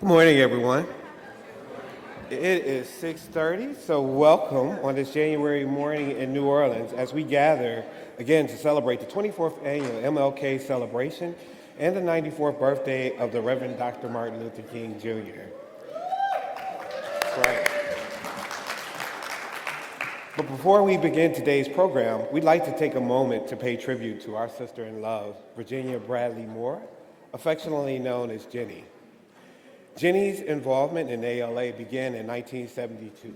Good morning, everyone. It is 6:30, so welcome on this January morning in New Orleans as we gather again to celebrate the 24th annual MLK celebration and the 94th birthday of the Reverend Dr. Martin Luther King Jr. That's right. But before we begin today's program, we'd like to take a moment to pay tribute to our sister in love, Virginia Bradley Moore, affectionately known as Jenny. Jenny's involvement in ALA began in 1972.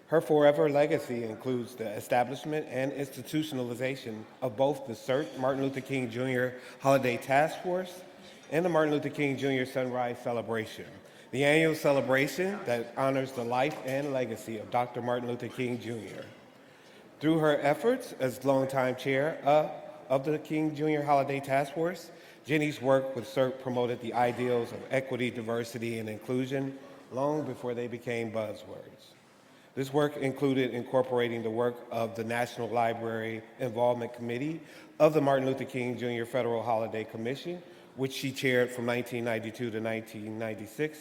Her forever legacy includes the establishment and institutionalization of both the CERT Martin Luther King Jr. Holiday Task Force and the Martin Luther King Jr. Sunrise Celebration, the annual celebration that honors the life and legacy of Dr. Martin Luther King Jr. Through her efforts as longtime chair of the King Jr. Holiday Task Force, Jenny's work with CERT promoted the ideals of equity, diversity, and inclusion long before they became buzzwords. This work included incorporating the work of the National Library Involvement Committee of the Martin Luther King Jr. Federal Holiday Commission, which she chaired from 1992 to 1996,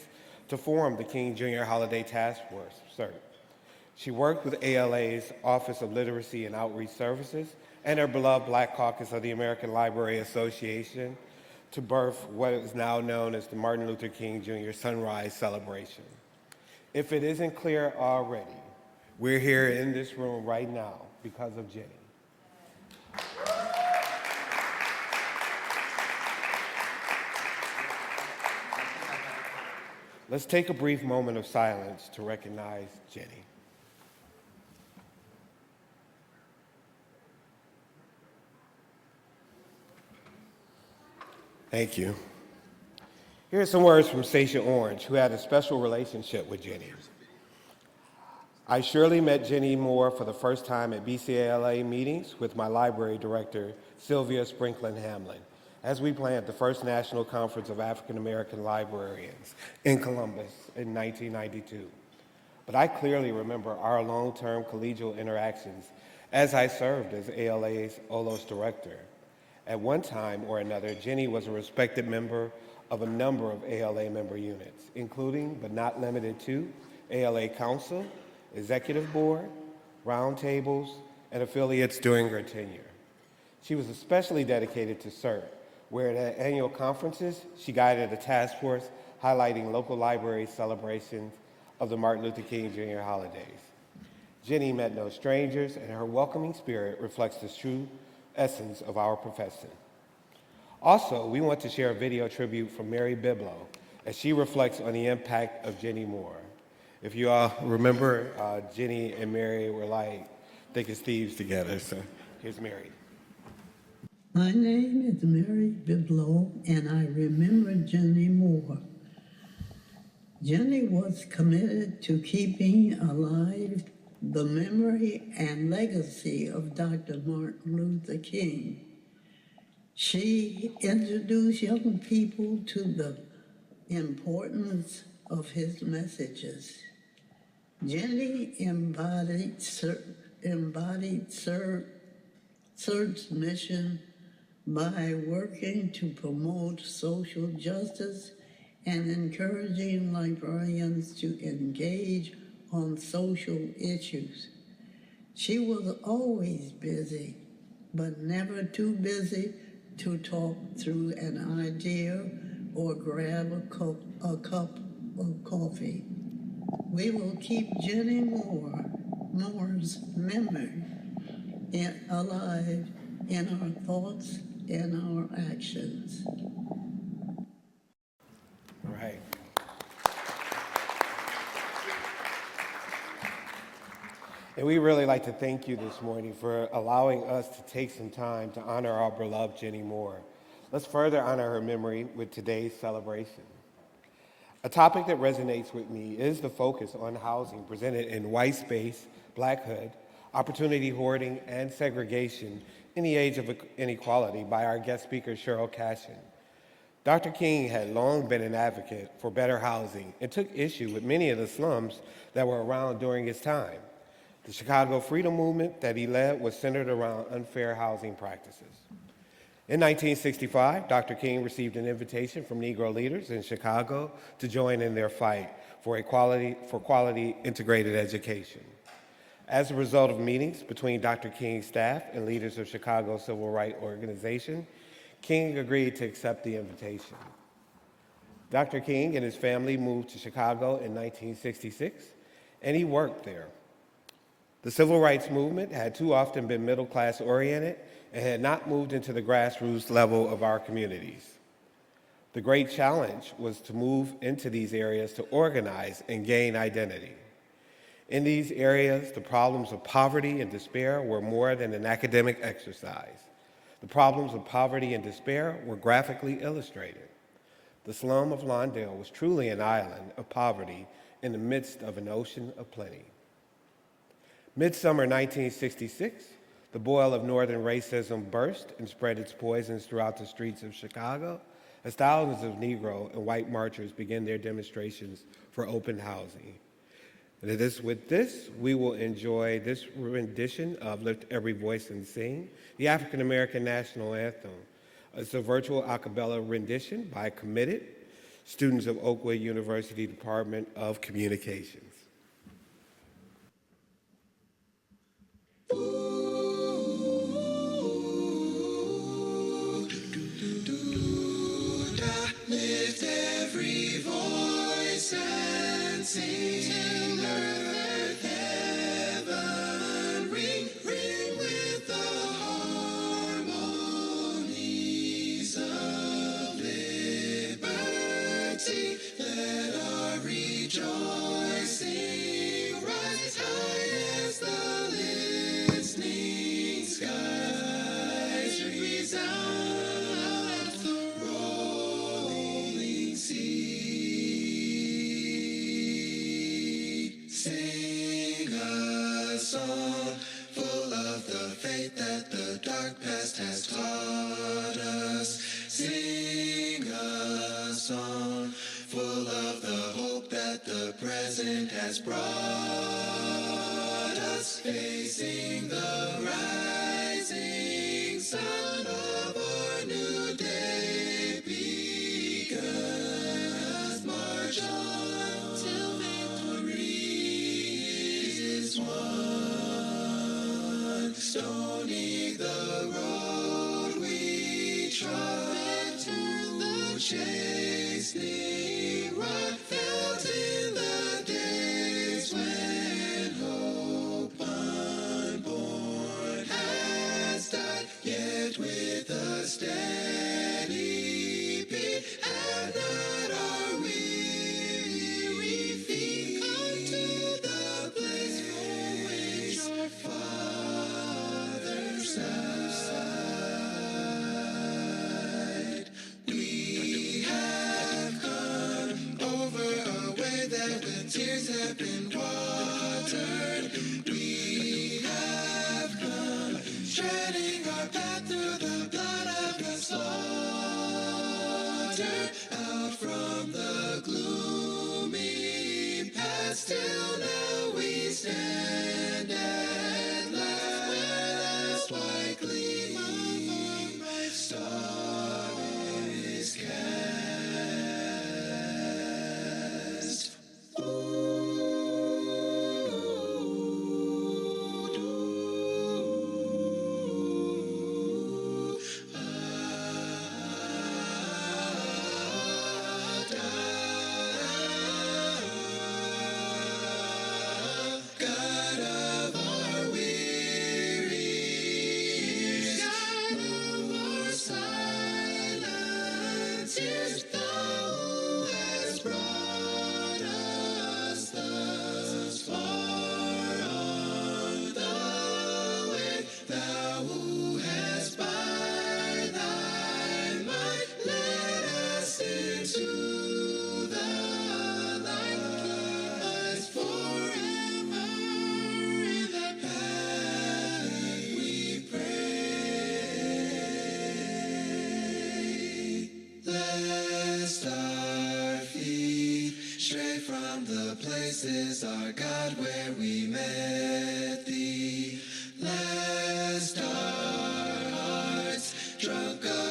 to form the King Jr. Holiday Task Force, CERT. She worked with ALA's Office of Literacy and Outreach Services and her beloved Black Caucus of the American Library Association to birth what is now known as the Martin Luther King Jr. Sunrise Celebration. If it isn't clear already, we're here in this room right now because of Jenny. Let's take a brief moment of silence to recognize Jenny. Thank you. Here are some words from Stacia Orange, who had a special relationship with Jenny. I surely met Jenny Moore for the first time at BCALA meetings with my library director, Sylvia Sprinklin Hamlin, as we planned the first National Conference of African American Librarians in Columbus in 1992. But I clearly remember our long-term collegial interactions as I served as ALA's OLOS director. At one time or another, Jenny was a respected member of a number of ALA member units, including but not limited to ALA Council, Executive Board, roundtables, and affiliates during her tenure. She was especially dedicated to CERT, where at annual conferences, she guided a task force highlighting local library celebrations of the Martin Luther King Jr. holidays. Jenny met no strangers, and her welcoming spirit reflects the true essence of our profession. Also, we want to share a video tribute from Mary Biblo as she reflects on the impact of Jenny Moore. If you all remember, Jenny and Mary were like thick as thieves together, so here's Mary. My name is Mary Biblo, and I remember Jenny Moore. Jenny was committed to keeping alive the memory and legacy of Dr. Martin Luther King. She introduced young people to the importance of his messages. Jenny embodied CERT's mission by working to promote social justice and encouraging librarians to engage on social issues. She was always busy, but never too busy to talk through an idea or grab a cup of coffee. We will keep Jenny Moore's memory alive in our thoughts and our actions. All right. And we really like to thank you this morning for allowing us to take some time to honor our beloved Jenny Moore. Let's further honor her memory with today's celebration. A topic that resonates with me is the focus on housing presented in white space, Blackhood, opportunity hoarding, and segregation in the age of inequality by our guest speaker, Cheryl Cashin. Dr. King had long been an advocate for better housing and took issue with many of the slums that were around during his time. The Chicago Freedom Movement that he led was centered around unfair housing practices. In 1965, Dr. King received an invitation from Negro leaders in Chicago to join in their fight for quality integrated education. As a result of meetings between Dr. King's staff and leaders of Chicago's civil rights organization, King agreed to accept the invitation. Dr. King and his family moved to Chicago in 1966, and he worked there. The civil rights movement had too often been middle-class oriented and had not moved into the grassroots level of our communities. The great challenge was to move into these areas to organize and gain identity. In these areas, the problems of poverty and despair were more than an academic exercise. The problems of poverty and despair were graphically illustrated. The slum of Lawndale was truly an island of poverty in the midst of an ocean of plenty. Midsummer 1966, the boil of northern racism burst and spread its poisons throughout the streets of Chicago as thousands of Negro and white marchers began their demonstrations for open housing. And with this, we will enjoy this rendition of Lift Every Voice and Sing, the African American National Anthem. It's a virtual a cappella rendition by committed students of Oakwood University Department of Communications. Lift every voice and sing, earth, heaven, ring, ring with the harmonies of liberty. Let our rejoicing rise high as the listening skies resound the rolling sea. Sing a song full of the faith that the dark past has taught us. Sing a song full of the hope that the present has brought us. Facing the rising sun of our new day begun. March on till victory is won. Stony the road we trod, turn the chastening rod, felt in the days when hope unborn has died, yet with a steady beat, and not our weary feet come to the place for which our fathers died. We have come over a way that with tears have been watered. We have come treading our path through the blood of the slaughter, out from the gloomy past till now we stand at last, where last white gleam of my star is cast. God of our weary years, God of our silent tears, thou who hast brought us thus far on the way, thou who hast by thy might led us into the light, keep us forever in the path we pray. Lest our feet stray from the places, our God, where we met thee. Lest our hearts drunk of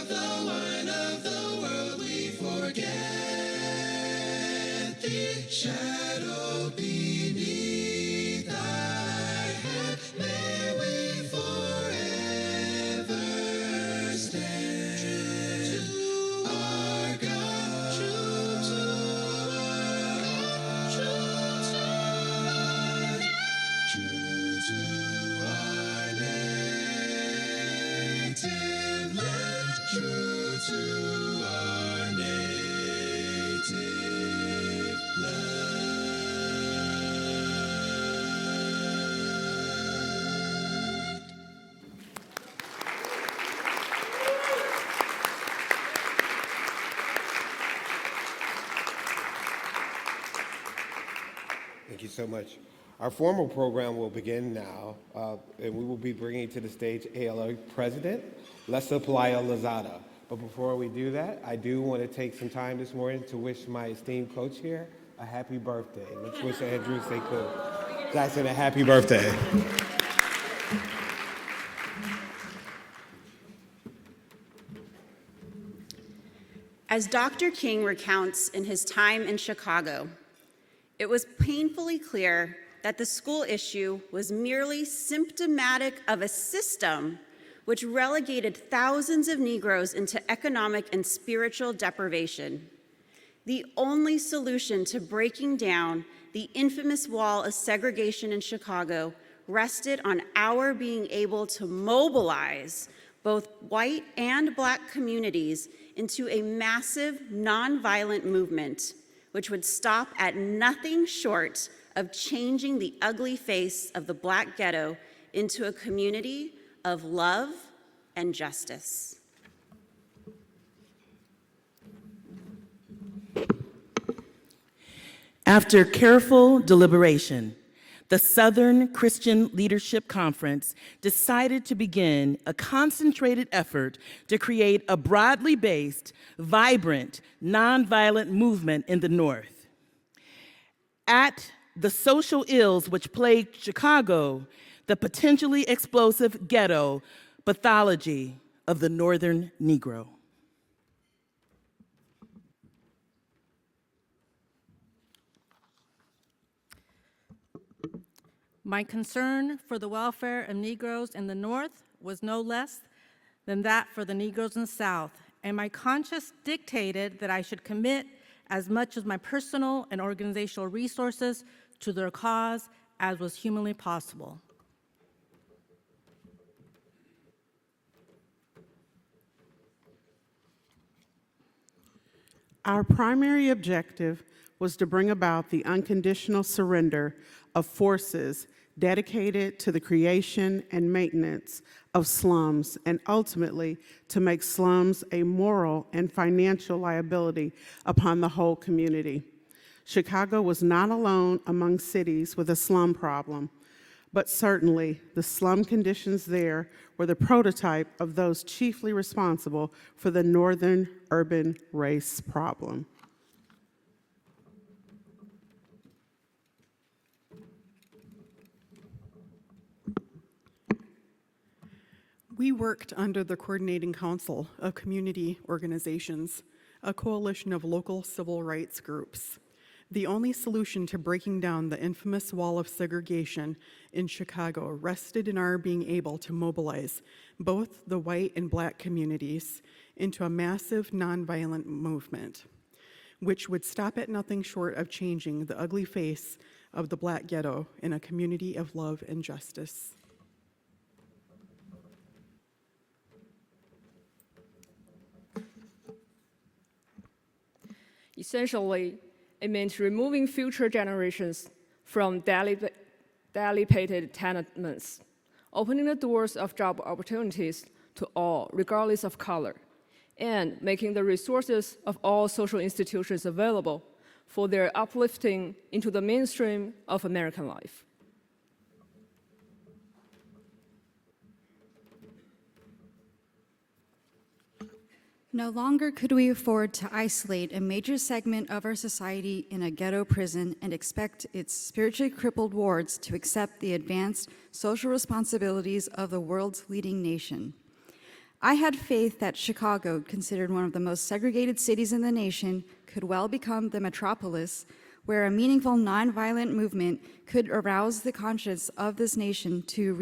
shadow beneath thy hand, may we forever stand true to our God, true to our God, true to our native land, true to our native land. Thank you so much. Our formal program will begin now, and we will be bringing to the stage ALA President, Lessa Playa Lozada. But before we do that, I do want to take some time this morning to wish my esteemed coach here a happy birthday. Let's wish Andrew Sekou Jackson a happy birthday. As Dr. King recounts in his time in Chicago, it was painfully clear that the school issue was merely symptomatic of a system which relegated thousands of Negroes into economic and spiritual deprivation. The only solution to breaking down the infamous wall of segregation in Chicago rested on our being able to mobilize both white and Black communities into a massive nonviolent movement which would stop at nothing short of changing the ugly face of the Black ghetto into a community of love and justice. After careful deliberation, the Southern Christian Leadership Conference decided to begin a concentrated effort to create a broadly based, vibrant, nonviolent movement in the North. At the social ills which plagued Chicago, the potentially explosive ghetto pathology of the Northern Negro. My concern for the welfare of Negroes in the North was no less than that for the Negroes in the South, and my conscience dictated that I should commit as much of my personal and organizational resources to their cause as was humanly possible. Our primary objective was to bring about the unconditional surrender of forces dedicated to the creation and maintenance of slums, and ultimately to make slums a moral and financial liability upon the whole community. Chicago was not alone among cities with a slum problem, but certainly the slum conditions there were the prototype of those chiefly responsible for the northern urban race problem. We worked under the Coordinating Council of Community Organizations, a coalition of local civil rights groups. The only solution to breaking down the infamous wall of segregation in Chicago rested in our being able to mobilize both the white and Black communities into a massive nonviolent movement, which would stop at nothing short of changing the ugly face of the Black ghetto in a community of love and justice. Essentially, it meant removing future generations from dilapidated tenements, opening the doors of job opportunities to all, regardless of color, and making the resources of all social institutions available for their uplifting into the mainstream of American life. No longer could we afford to isolate a major segment of our society in a ghetto prison and expect its spiritually crippled wards to accept the advanced social responsibilities of the world's leading nation. I had faith that Chicago, considered one of the most segregated cities in the nation, could well become the metropolis where a meaningful nonviolent movement could arouse the conscience of this nation to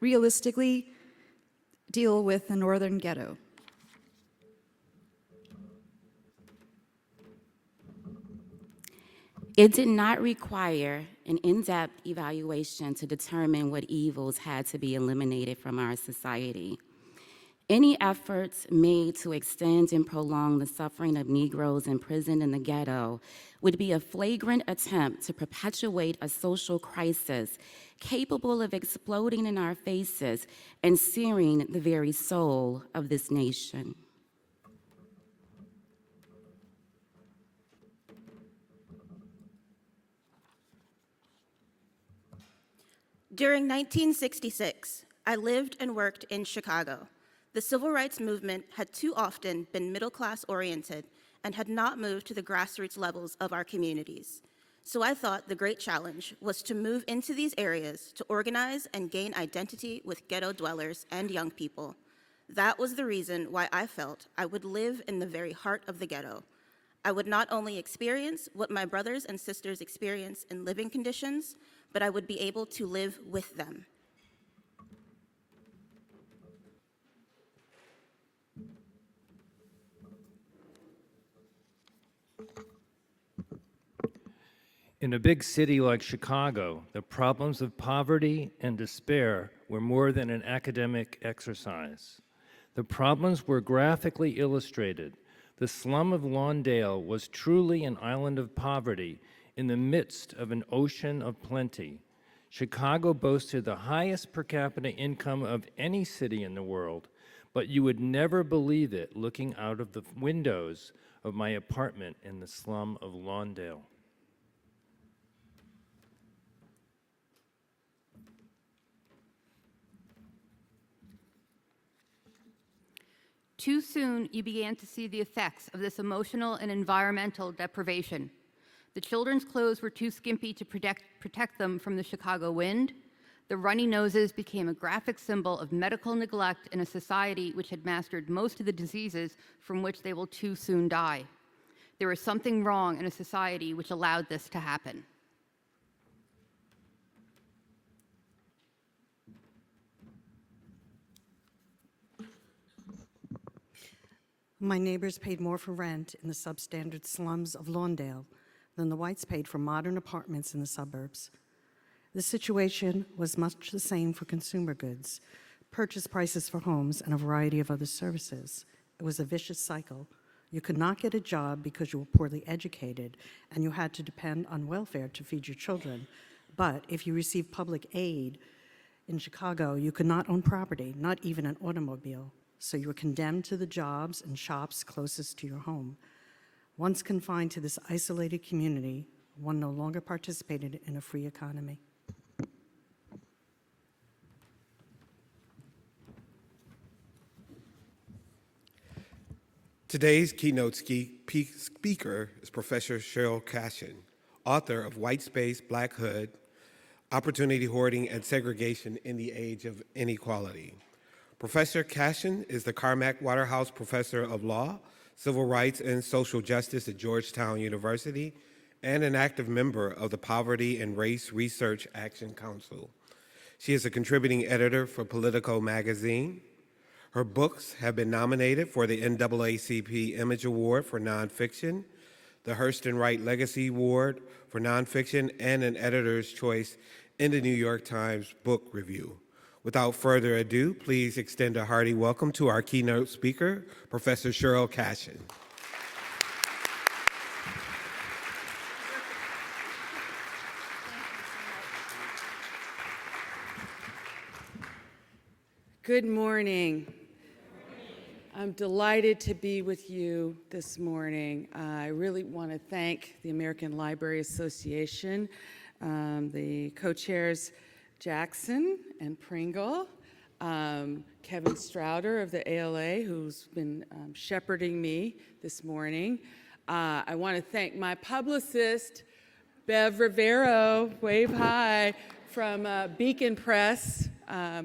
realistically deal with the northern ghetto. It did not require an in-depth evaluation to determine what evils had to be eliminated from our society. Any efforts made to extend and prolong the suffering of Negroes imprisoned in the ghetto would be a flagrant attempt to perpetuate a social crisis capable of exploding in our faces and searing the very soul of this nation. During 1966, I lived and worked in Chicago. The civil rights movement had too often been middle-class oriented and had not moved to the grassroots levels of our communities. So I thought the great challenge was to move into these areas to organize and gain identity with ghetto dwellers and young people. That was the reason why I felt I would live in the very heart of the ghetto. I would not only experience what my brothers and sisters experience in living conditions, but I would be able to live with them. In a big city like Chicago, the problems of poverty and despair were more than an academic exercise. The problems were graphically illustrated. The slum of Lawndale was truly an island of poverty in the midst of an ocean of plenty. Chicago boasted the highest per capita income of any city in the world, but you would never believe it looking out of the windows of my apartment in the slum of Lawndale. Too soon, you began to see the effects of this emotional and environmental deprivation. The children's clothes were too skimpy to protect them from the Chicago wind. The runny noses became a graphic symbol of medical neglect in a society which had mastered most of the diseases from which they will too soon die. There was something wrong in a society which allowed this to happen. My neighbors paid more for rent in the substandard slums of Lawndale than the whites paid for modern apartments in the suburbs. The situation was much the same for consumer goods, purchase prices for homes, and a variety of other services. It was a vicious cycle. You could not get a job because you were poorly educated, and you had to depend on welfare to feed your children. But if you received public aid in Chicago, you could not own property, not even an automobile. So you were condemned to the jobs and shops closest to your home. Once confined to this isolated community, one no longer participated in a free economy. Today's keynote speaker is Professor Cheryl Cashin, author of White Space, Black Hood, Opportunity Hoarding and Segregation in the Age of Inequality. Professor Cashin is the Carmack Waterhouse Professor of Law, Civil Rights, and Social Justice at Georgetown University, and an active member of the Poverty and Race Research Action Council. She is a contributing editor for Politico magazine. Her books have been nominated for the NAACP Image Award for Nonfiction, the Hurston Wright Legacy Award for Nonfiction, and an Editor's Choice in the New York Times Book Review. Without further ado, please extend a hearty welcome to our keynote speaker, Professor Cheryl Cashin. Good morning. I'm delighted to be with you this morning. I really want to thank the American Library Association, the co-chairs Jackson and Pringle, Kevin Strouder of the ALA, who's been shepherding me this morning. I want to thank my publicist, Bev Rivero, wave hi, from Beacon Press.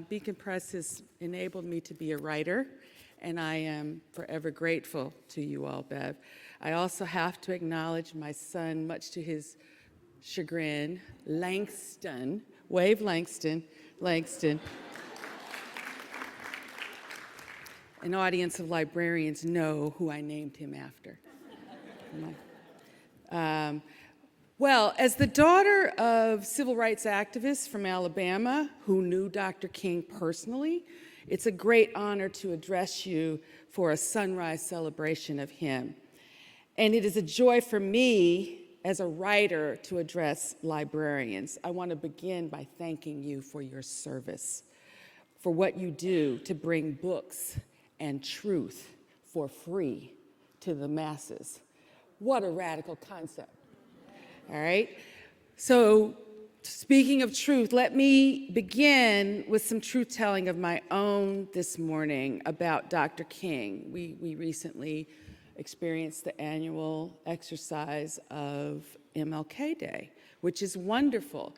Beacon Press has enabled me to be a writer, and I am forever grateful to you all, Bev. I also have to acknowledge my son, much to his chagrin, Langston, wave Langston, An audience of librarians know who I named him after. Well, as the daughter of civil rights activists from Alabama who knew Dr. King personally, it's a great honor to address you for a sunrise celebration of him. And it is a joy for me as a writer to address librarians. I want to begin by thanking you for your service, for what you do to bring books and truth for free to the masses. What a radical concept. All right? So, speaking of truth, let me begin with some truth-telling of my own this morning about Dr. King. We recently experienced the annual exercise of MLK Day, which is wonderful.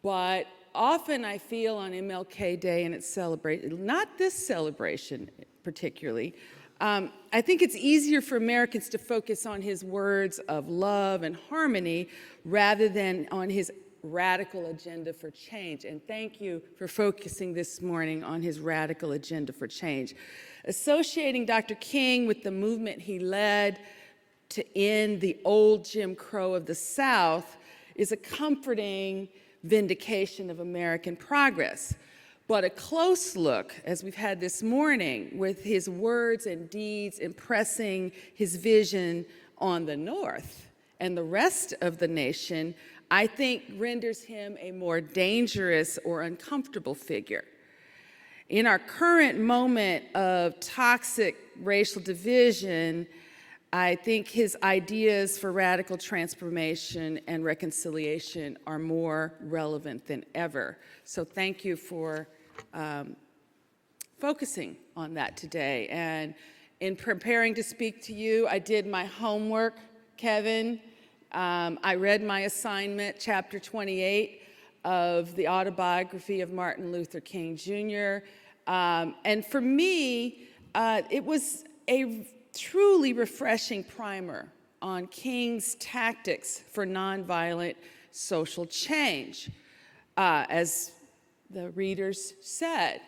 But often I feel on MLK Day and its celebration, not this celebration particularly, I think it's easier for Americans to focus on his words of love and harmony rather than on his radical agenda for change. And thank you for focusing this morning on his radical agenda for change. Associating Dr. King with the movement he led to end the old Jim Crow of the South is a comforting vindication of American progress. But a close look, as we've had this morning, with his words and deeds impressing his vision on the North and the rest of the nation, I think renders him a more dangerous or uncomfortable figure. In our current moment of toxic racial division, I think his ideas for radical transformation and reconciliation are more relevant than ever. So thank you for focusing on that today. And in preparing to speak to you, I did my homework, Kevin. I read my assignment, chapter 28 of the autobiography of Martin Luther King Jr. And for me, it was a truly refreshing primer on King's tactics for nonviolent social change. As the readers said,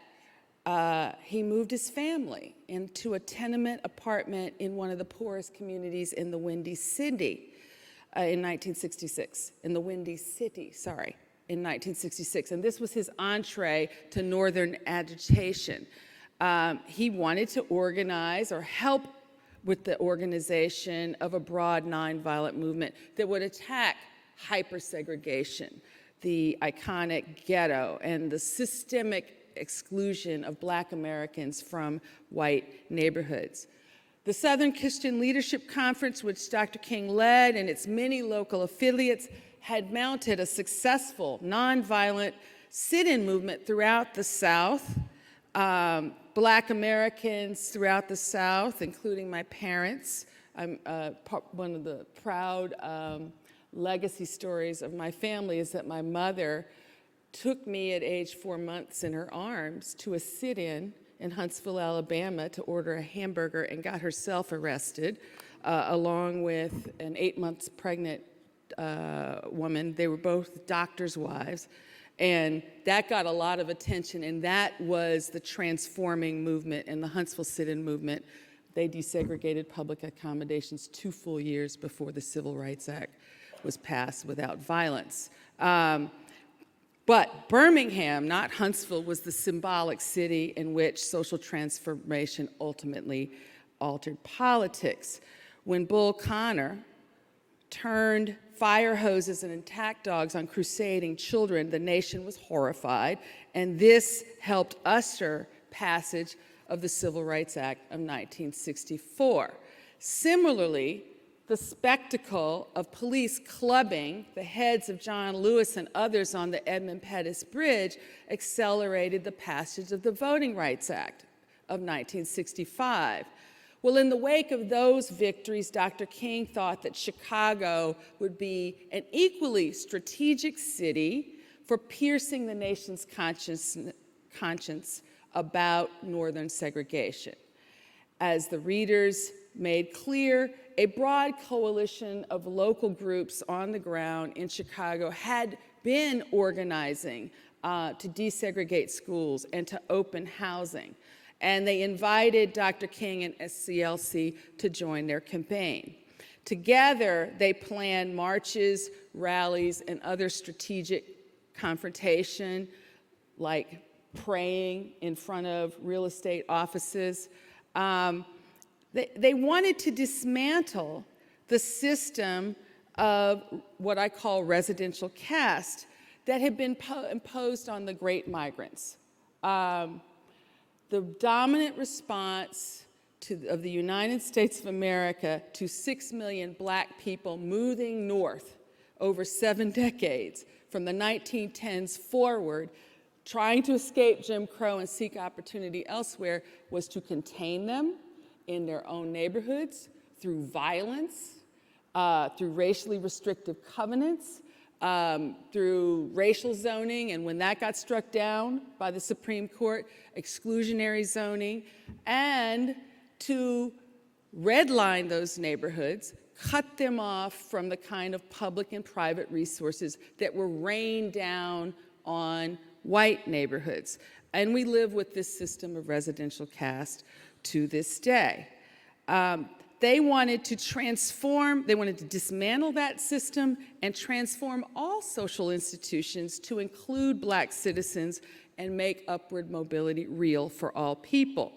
he moved his family into a tenement apartment in one of the poorest communities in the Windy City in 1966, in 1966. And this was his entree to Northern agitation. He wanted to organize or help with the organization of a broad nonviolent movement that would attack hypersegregation, the iconic ghetto, and the systemic exclusion of Black Americans from white neighborhoods. The Southern Christian Leadership Conference, which Dr. King led, and its many local affiliates had mounted a successful nonviolent sit-in movement throughout the South. Black Americans throughout the South, including my parents. I'm one of the proud legacy stories of my family is that my mother took me at age 4 months in her arms to a sit-in in Huntsville, Alabama, to order a hamburger and got herself arrested, along with an 8 months pregnant woman. They were both doctors' wives. And that got a lot of attention, and that was the transforming movement and the Huntsville sit-in movement. They desegregated public accommodations 2 full years before the Civil Rights Act was passed without violence. But Birmingham, not Huntsville, was the symbolic city in which social transformation ultimately altered politics. When Bull Connor turned fire hoses and attack dogs on crusading children, the nation was horrified, and this helped usher passage of the Civil Rights Act of 1964. Similarly, the spectacle of police clubbing the heads of John Lewis and others on the Edmund Pettus Bridge accelerated the passage of the Voting Rights Act of 1965. Well, in the wake of those victories, Dr. King thought that Chicago would be an equally strategic city for piercing the nation's conscience about Northern segregation. As the readers made clear, a broad coalition of local groups on the ground in Chicago had been organizing to desegregate schools and to open housing. And they invited Dr. King and SCLC to join their campaign. Together, they planned marches, rallies, and other strategic confrontation, like praying in front of real estate offices. They wanted to dismantle the system of what I call residential caste that had been imposed on the great migrants. The dominant response of the United States of America to 6 million black people moving north over 7 decades, from the 1910s forward, trying to escape Jim Crow and seek opportunity elsewhere, was to contain them in their own neighborhoods through violence, through racially restrictive covenants, through racial zoning, and when that got struck down by the Supreme Court, exclusionary zoning, and to redline those neighborhoods, cut them off from the kind of public and private resources that were rained down on white neighborhoods. And we live with this system of residential caste to this day. They wanted to transform, they wanted to dismantle that system and transform all social institutions to include black citizens and make upward mobility real for all people.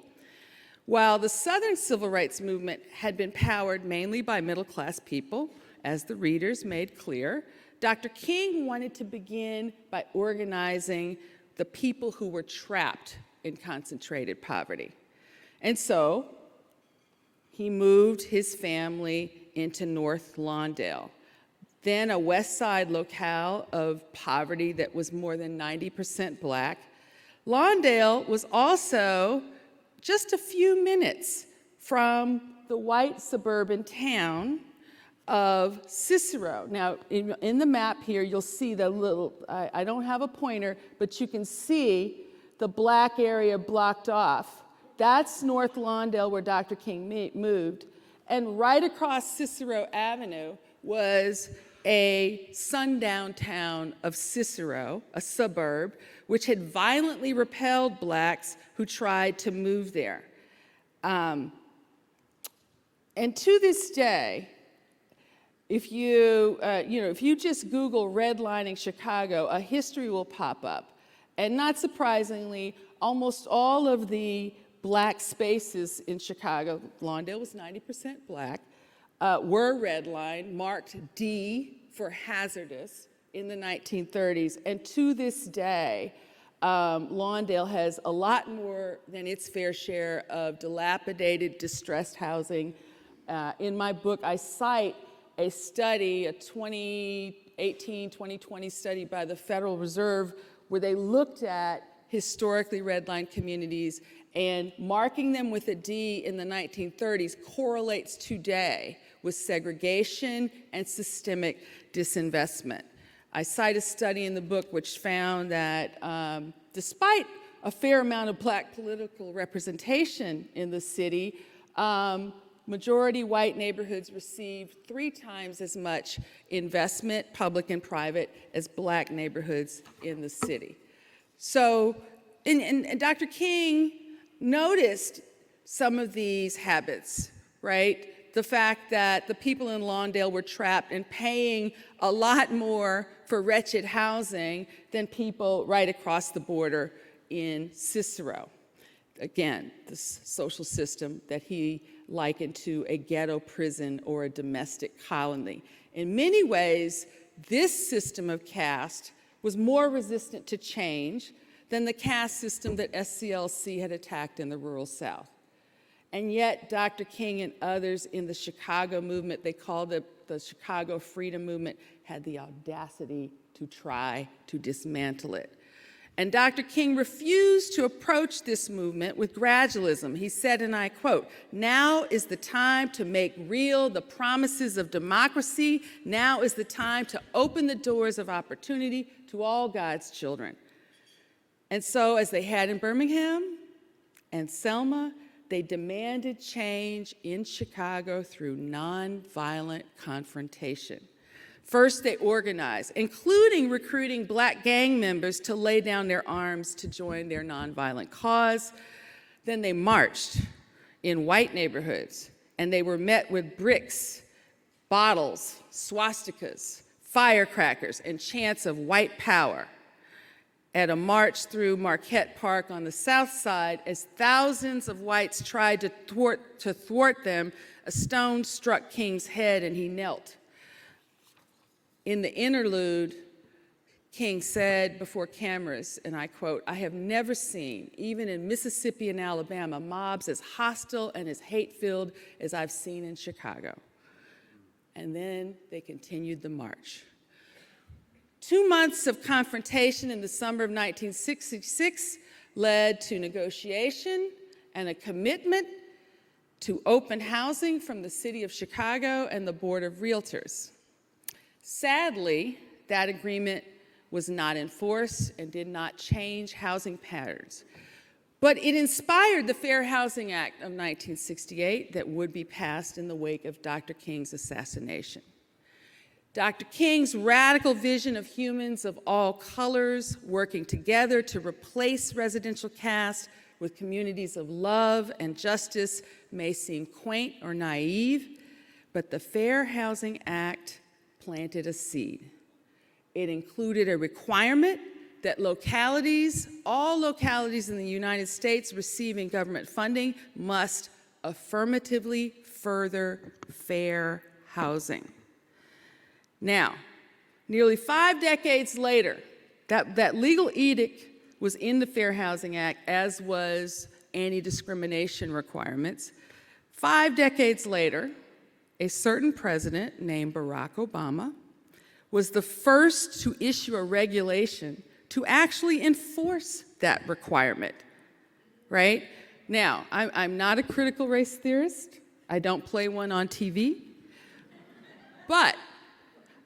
While the Southern Civil Rights Movement had been powered mainly by middle-class people, as the readers made clear, Dr. King wanted to begin by organizing the people who were trapped in concentrated poverty. And so he moved his family into North Lawndale, then a West Side locale of poverty that was more than 90% black. Lawndale was also just a few minutes from the white suburban town of Cicero. Now, in the map here, you'll see the little, I don't have a pointer, but you can see the black area blocked off. That's North Lawndale, where Dr. King moved. And right across Cicero Avenue was a sundown town of Cicero, a suburb, which had violently repelled blacks who tried to move there. And to this day, if you just Google redlining Chicago, a history will pop up. And not surprisingly, almost all of the black spaces in Chicago, Lawndale was 90% black, were redlined, marked D for hazardous in the 1930s. And to this day, Lawndale has a lot more than its fair share of dilapidated, distressed housing. In my book, I cite a study, a 2018, 2020 study by the Federal Reserve, where they looked at historically redlined communities, and marking them with a D in the 1930s correlates today with segregation and systemic disinvestment. I cite a study in the book which found that despite a fair amount of black political representation in the city, majority white neighborhoods received 3 times as much investment, public and private, as black neighborhoods in the city. So, and Dr. King noticed some of these habits, right? The fact that the people in Lawndale were trapped and paying a lot more for wretched housing than people right across the border in Cicero. Again, this social system that he likened to a ghetto prison or a domestic colony. In many ways, this system of caste was more resistant to change than the caste system that SCLC had attacked in the rural South. And yet, Dr. King and others in the Chicago movement, they called it the Chicago Freedom Movement, had the audacity to try to dismantle it. And Dr. King refused to approach this movement with gradualism. He said, and I quote, "Now is the time to make real the promises of democracy. Now is the time to open the doors of opportunity to all God's children." And so, as they had in Birmingham and Selma, they demanded change in Chicago through nonviolent confrontation. First, they organized, including recruiting Black gang members to lay down their arms to join their nonviolent cause. Then they marched in white neighborhoods, and they were met with bricks, bottles, swastikas, firecrackers, and chants of white power. At a march through Marquette Park on the south side, as thousands of whites tried to thwart them, a stone struck King's head and he knelt. In the interlude, King said before cameras, and I quote, "I have never seen, even in Mississippi and Alabama, mobs as hostile and as hate-filled as I've seen in Chicago." And then they continued the march. 2 months of confrontation in the summer of 1966 led to negotiation and a commitment to open housing from the city of Chicago and the Board of Realtors. Sadly, that agreement was not enforced and did not change housing patterns. But it inspired the Fair Housing Act of 1968 that would be passed in the wake of Dr. King's assassination. Dr. King's radical vision of humans of all colors working together to replace residential caste with communities of love and justice may seem quaint or naive, but the Fair Housing Act planted a seed. It included a requirement that localities, all localities in the United States receiving government funding, must affirmatively further fair housing. Now, nearly 5 decades later, that legal edict was in the Fair Housing Act, as was anti-discrimination requirements. 5 decades later, a certain president named Barack Obama was the first to issue a regulation to actually enforce that requirement, right? Now, I'm not a critical race theorist. I don't play one on TV. But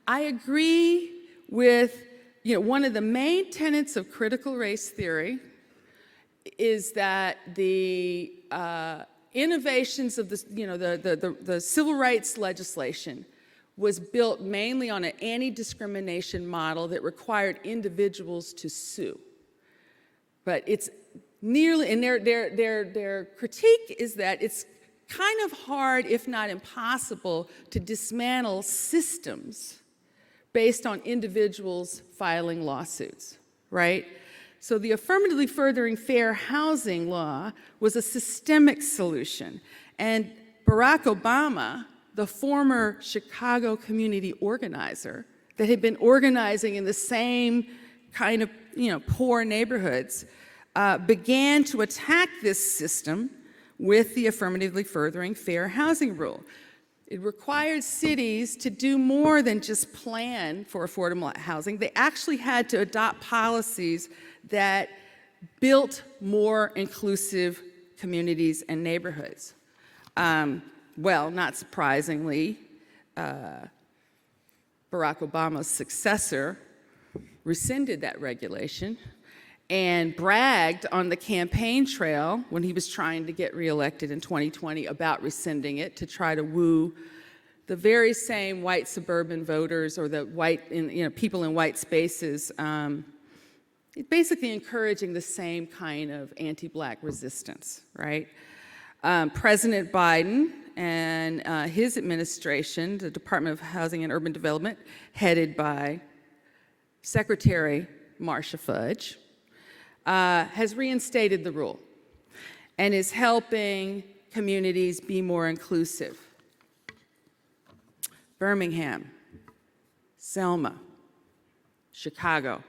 I agree with, one of the main tenets of critical race theory is that the innovations of the civil rights legislation was built mainly on an anti-discrimination model that required individuals to sue. But it's nearly, and their critique is that it's kind of hard, if not impossible, to dismantle systems based on individuals filing lawsuits, right? So the affirmatively furthering fair housing law was a systemic solution. And Barack Obama, the former Chicago community organizer that had been organizing in the same kind of poor neighborhoods, began to attack this system with the affirmatively furthering fair housing rule. It required cities to do more than just plan for affordable housing. They actually had to adopt policies that built more inclusive communities and neighborhoods. Well, not surprisingly, Barack Obama's successor rescinded that regulation and bragged on the campaign trail when he was trying to get reelected in 2020 about rescinding it to try to woo the very same white suburban voters or the people in white spaces, basically encouraging the same kind of anti-Black resistance, right? President Biden and his administration, the Department of Housing and Urban Development, headed by Secretary Marcia Fudge, has reinstated the rule and is helping communities be more inclusive. Birmingham, Selma, Chicago.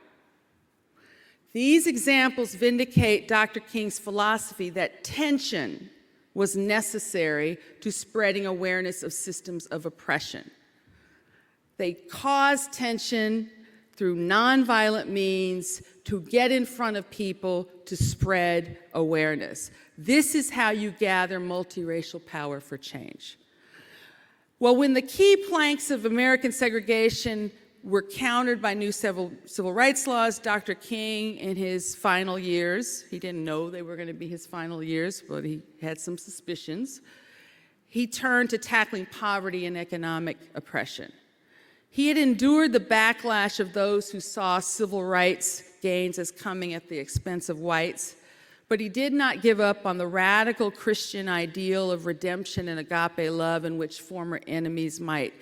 These examples vindicate Dr. King's philosophy that tension was necessary to spreading awareness of systems of oppression. They caused tension through nonviolent means to get in front of people to spread awareness. This is how you gather multiracial power for change. Well, when the key planks of American segregation were countered by new civil rights laws. Dr. King, in his final years, he didn't know they were going to be his final years, but he had some suspicions. He turned to tackling poverty and economic oppression. He had endured the backlash of those who saw civil rights gains as coming at the expense of whites, but he did not give up on the radical Christian ideal of redemption and agape love in which former enemies might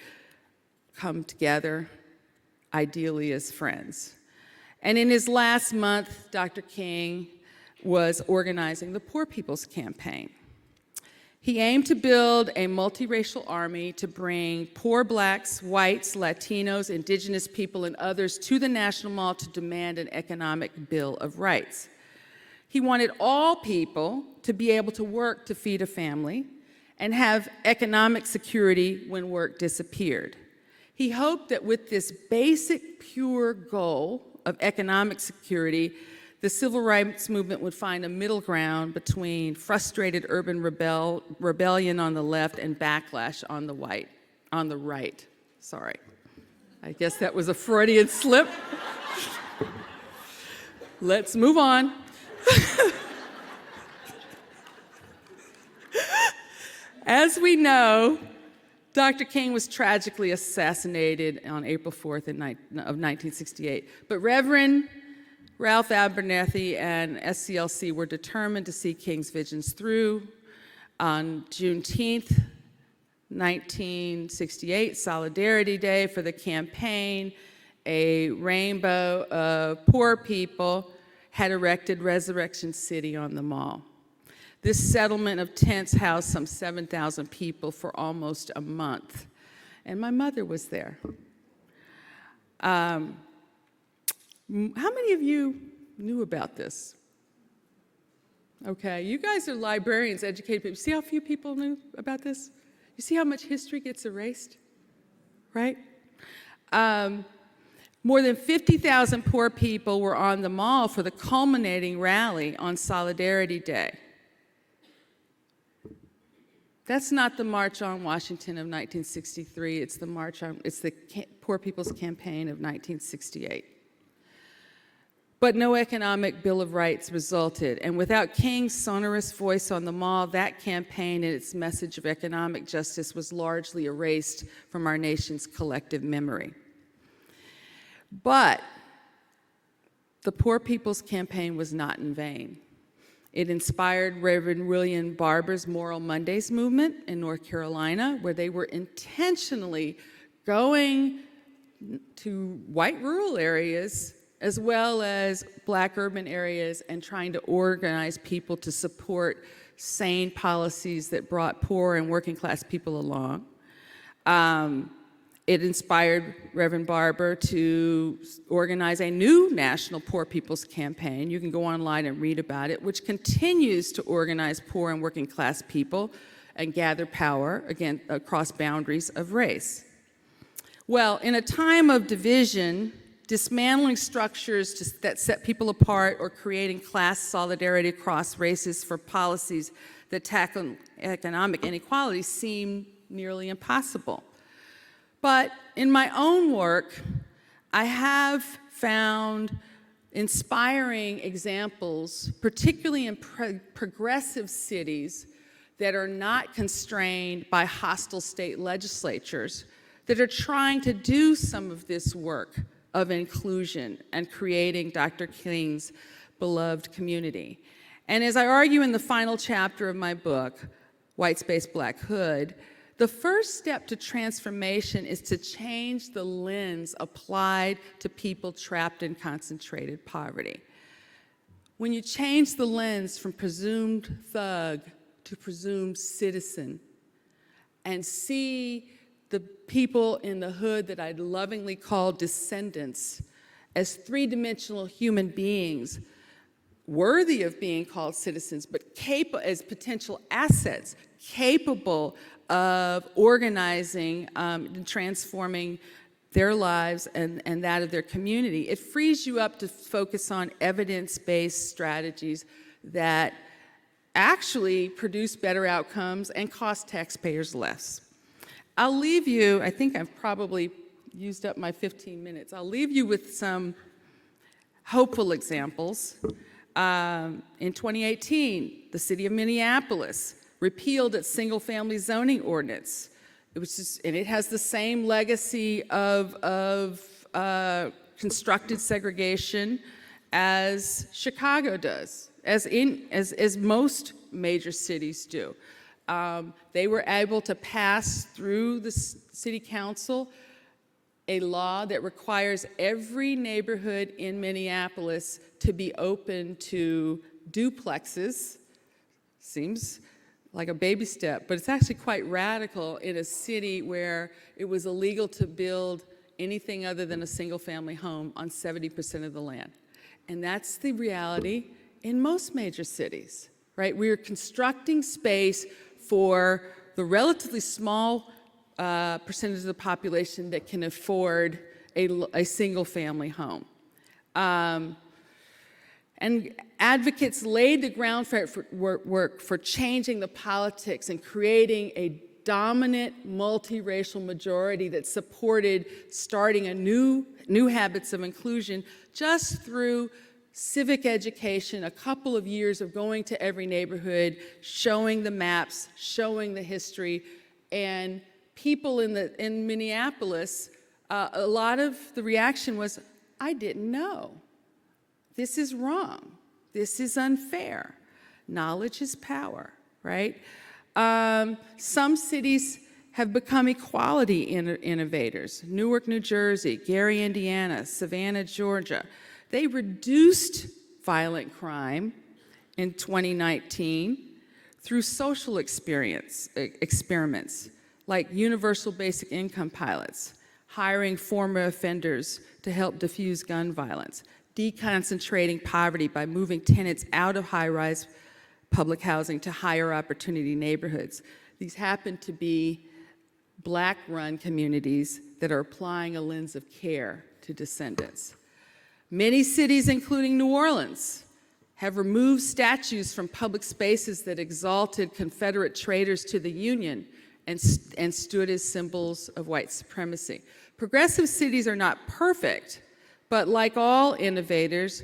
come together, ideally as friends. And in his last month, Dr. King was organizing the Poor People's Campaign. He aimed to build a multiracial army to bring poor blacks, whites, Latinos, indigenous people, and others to the National Mall to demand an economic bill of rights. He wanted all people to be able to work to feed a family and have economic security when work disappeared. He hoped that with this basic, pure goal of economic security, the civil rights movement would find a middle ground between frustrated urban rebellion on the left and backlash on the right. Sorry. I guess that was a Freudian slip. Let's move on. As we know, Dr. King was tragically assassinated on April 4th of 1968, but Reverend Ralph Abernathy and SCLC were determined to see King's visions through. On Juneteenth, 1968, Solidarity Day for the campaign, a rainbow of poor people had erected Resurrection City on the mall. This settlement of tents housed some 7,000 people for almost a month, and my mother was there. How many of you knew about this? Okay, you guys are librarians, educated people. See how few people knew about this? You see how much history gets erased, right? More than 50,000 poor people were on the mall for the culminating rally on Solidarity Day. That's not the March on Washington of 1963. It's the Poor People's Campaign of 1968. But no economic Bill of Rights resulted, and without King's sonorous voice on the mall, that campaign and its message of economic justice was largely erased from our nation's collective memory. But the Poor People's Campaign was not in vain. It inspired Reverend William Barber's Moral Mondays movement in North Carolina, where they were intentionally going to white rural areas as well as black urban areas and trying to organize people to support sane policies that brought poor and working class people along. It inspired Reverend Barber to organize a new national Poor People's Campaign. You can go online and read about it, which continues to organize poor and working class people and gather power, again, across boundaries of race. Well, in a time of division, dismantling structures that set people apart or creating class solidarity across races for policies that tackle economic inequality seem nearly impossible. But in my own work, I have found inspiring examples, particularly in progressive cities that are not constrained by hostile state legislatures, that are trying to do some of this work of inclusion and creating Dr. King's beloved community. And as I argue in the final chapter of my book, White Space, Black Hood, the first step to transformation is to change the lens applied to people trapped in concentrated poverty. When you change the lens from presumed thug to presumed citizen and see the people in the hood that I'd lovingly call descendants as three-dimensional human beings worthy of being called citizens, but as potential assets, capable of organizing and transforming their lives and that of their community. It frees you up to focus on evidence-based strategies that actually produce better outcomes and cost taxpayers less. I'll leave you, I think I've probably used up my 15 minutes. I'll leave you with some hopeful examples. In 2018, the city of Minneapolis repealed its single-family zoning ordinance. And it has the same legacy of constructed segregation as Chicago does, as most major cities do. They were able to pass through the city council a law that requires every neighborhood in Minneapolis to be open to duplexes. Seems like a baby step, but it's actually quite radical in a city where it was illegal to build anything other than a single-family home on 70% of the land. And that's the reality in most major cities, right? We're constructing space for the relatively small percentage of the population that can afford a single-family home. And advocates laid the groundwork for changing the politics and creating a dominant multiracial majority that supported starting a new habits of inclusion just through civic education, a couple of years of going to every neighborhood, showing the maps, showing the history, and people in Minneapolis, a lot of the reaction was, I didn't know. This is wrong. This is unfair. Knowledge is power, right? Some cities have become equality innovators. Newark, New Jersey, Gary, Indiana, Savannah, Georgia. They reduced violent crime in 2019 through social experiments like universal basic income pilots, hiring former offenders to help diffuse gun violence, deconcentrating poverty by moving tenants out of high-rise public housing to higher opportunity neighborhoods. These happen to be Black-run communities that are applying a lens of care to descendants. Many cities, including New Orleans, have removed statues from public spaces that exalted Confederate traitors to the Union and stood as symbols of white supremacy. Progressive cities are not perfect, but like all innovators,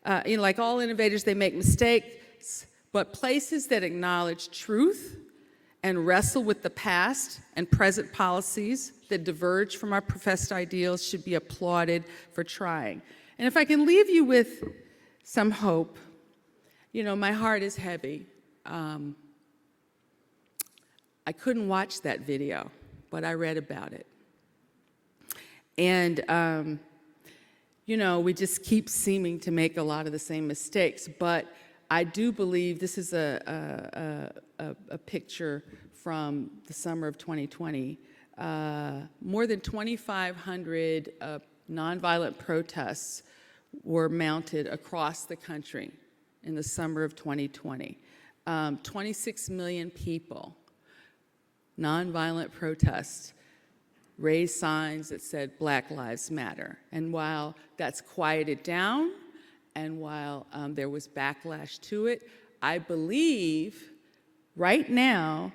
they make mistakes, but places that acknowledge truth and wrestle with the past and present policies that diverge from our professed ideals should be applauded for trying. And if I can leave you with some hope, my heart is heavy. I couldn't watch that video, but I read about it. And, we just keep seeming to make a lot of the same mistakes, but I do believe this is a picture from the summer of 2020. More than 2,500 nonviolent protests were mounted across the country in the summer of 2020. 26 million people, nonviolent protests, raised signs that said Black Lives Matter. And while that's quieted down, and while there was backlash to it, I believe right now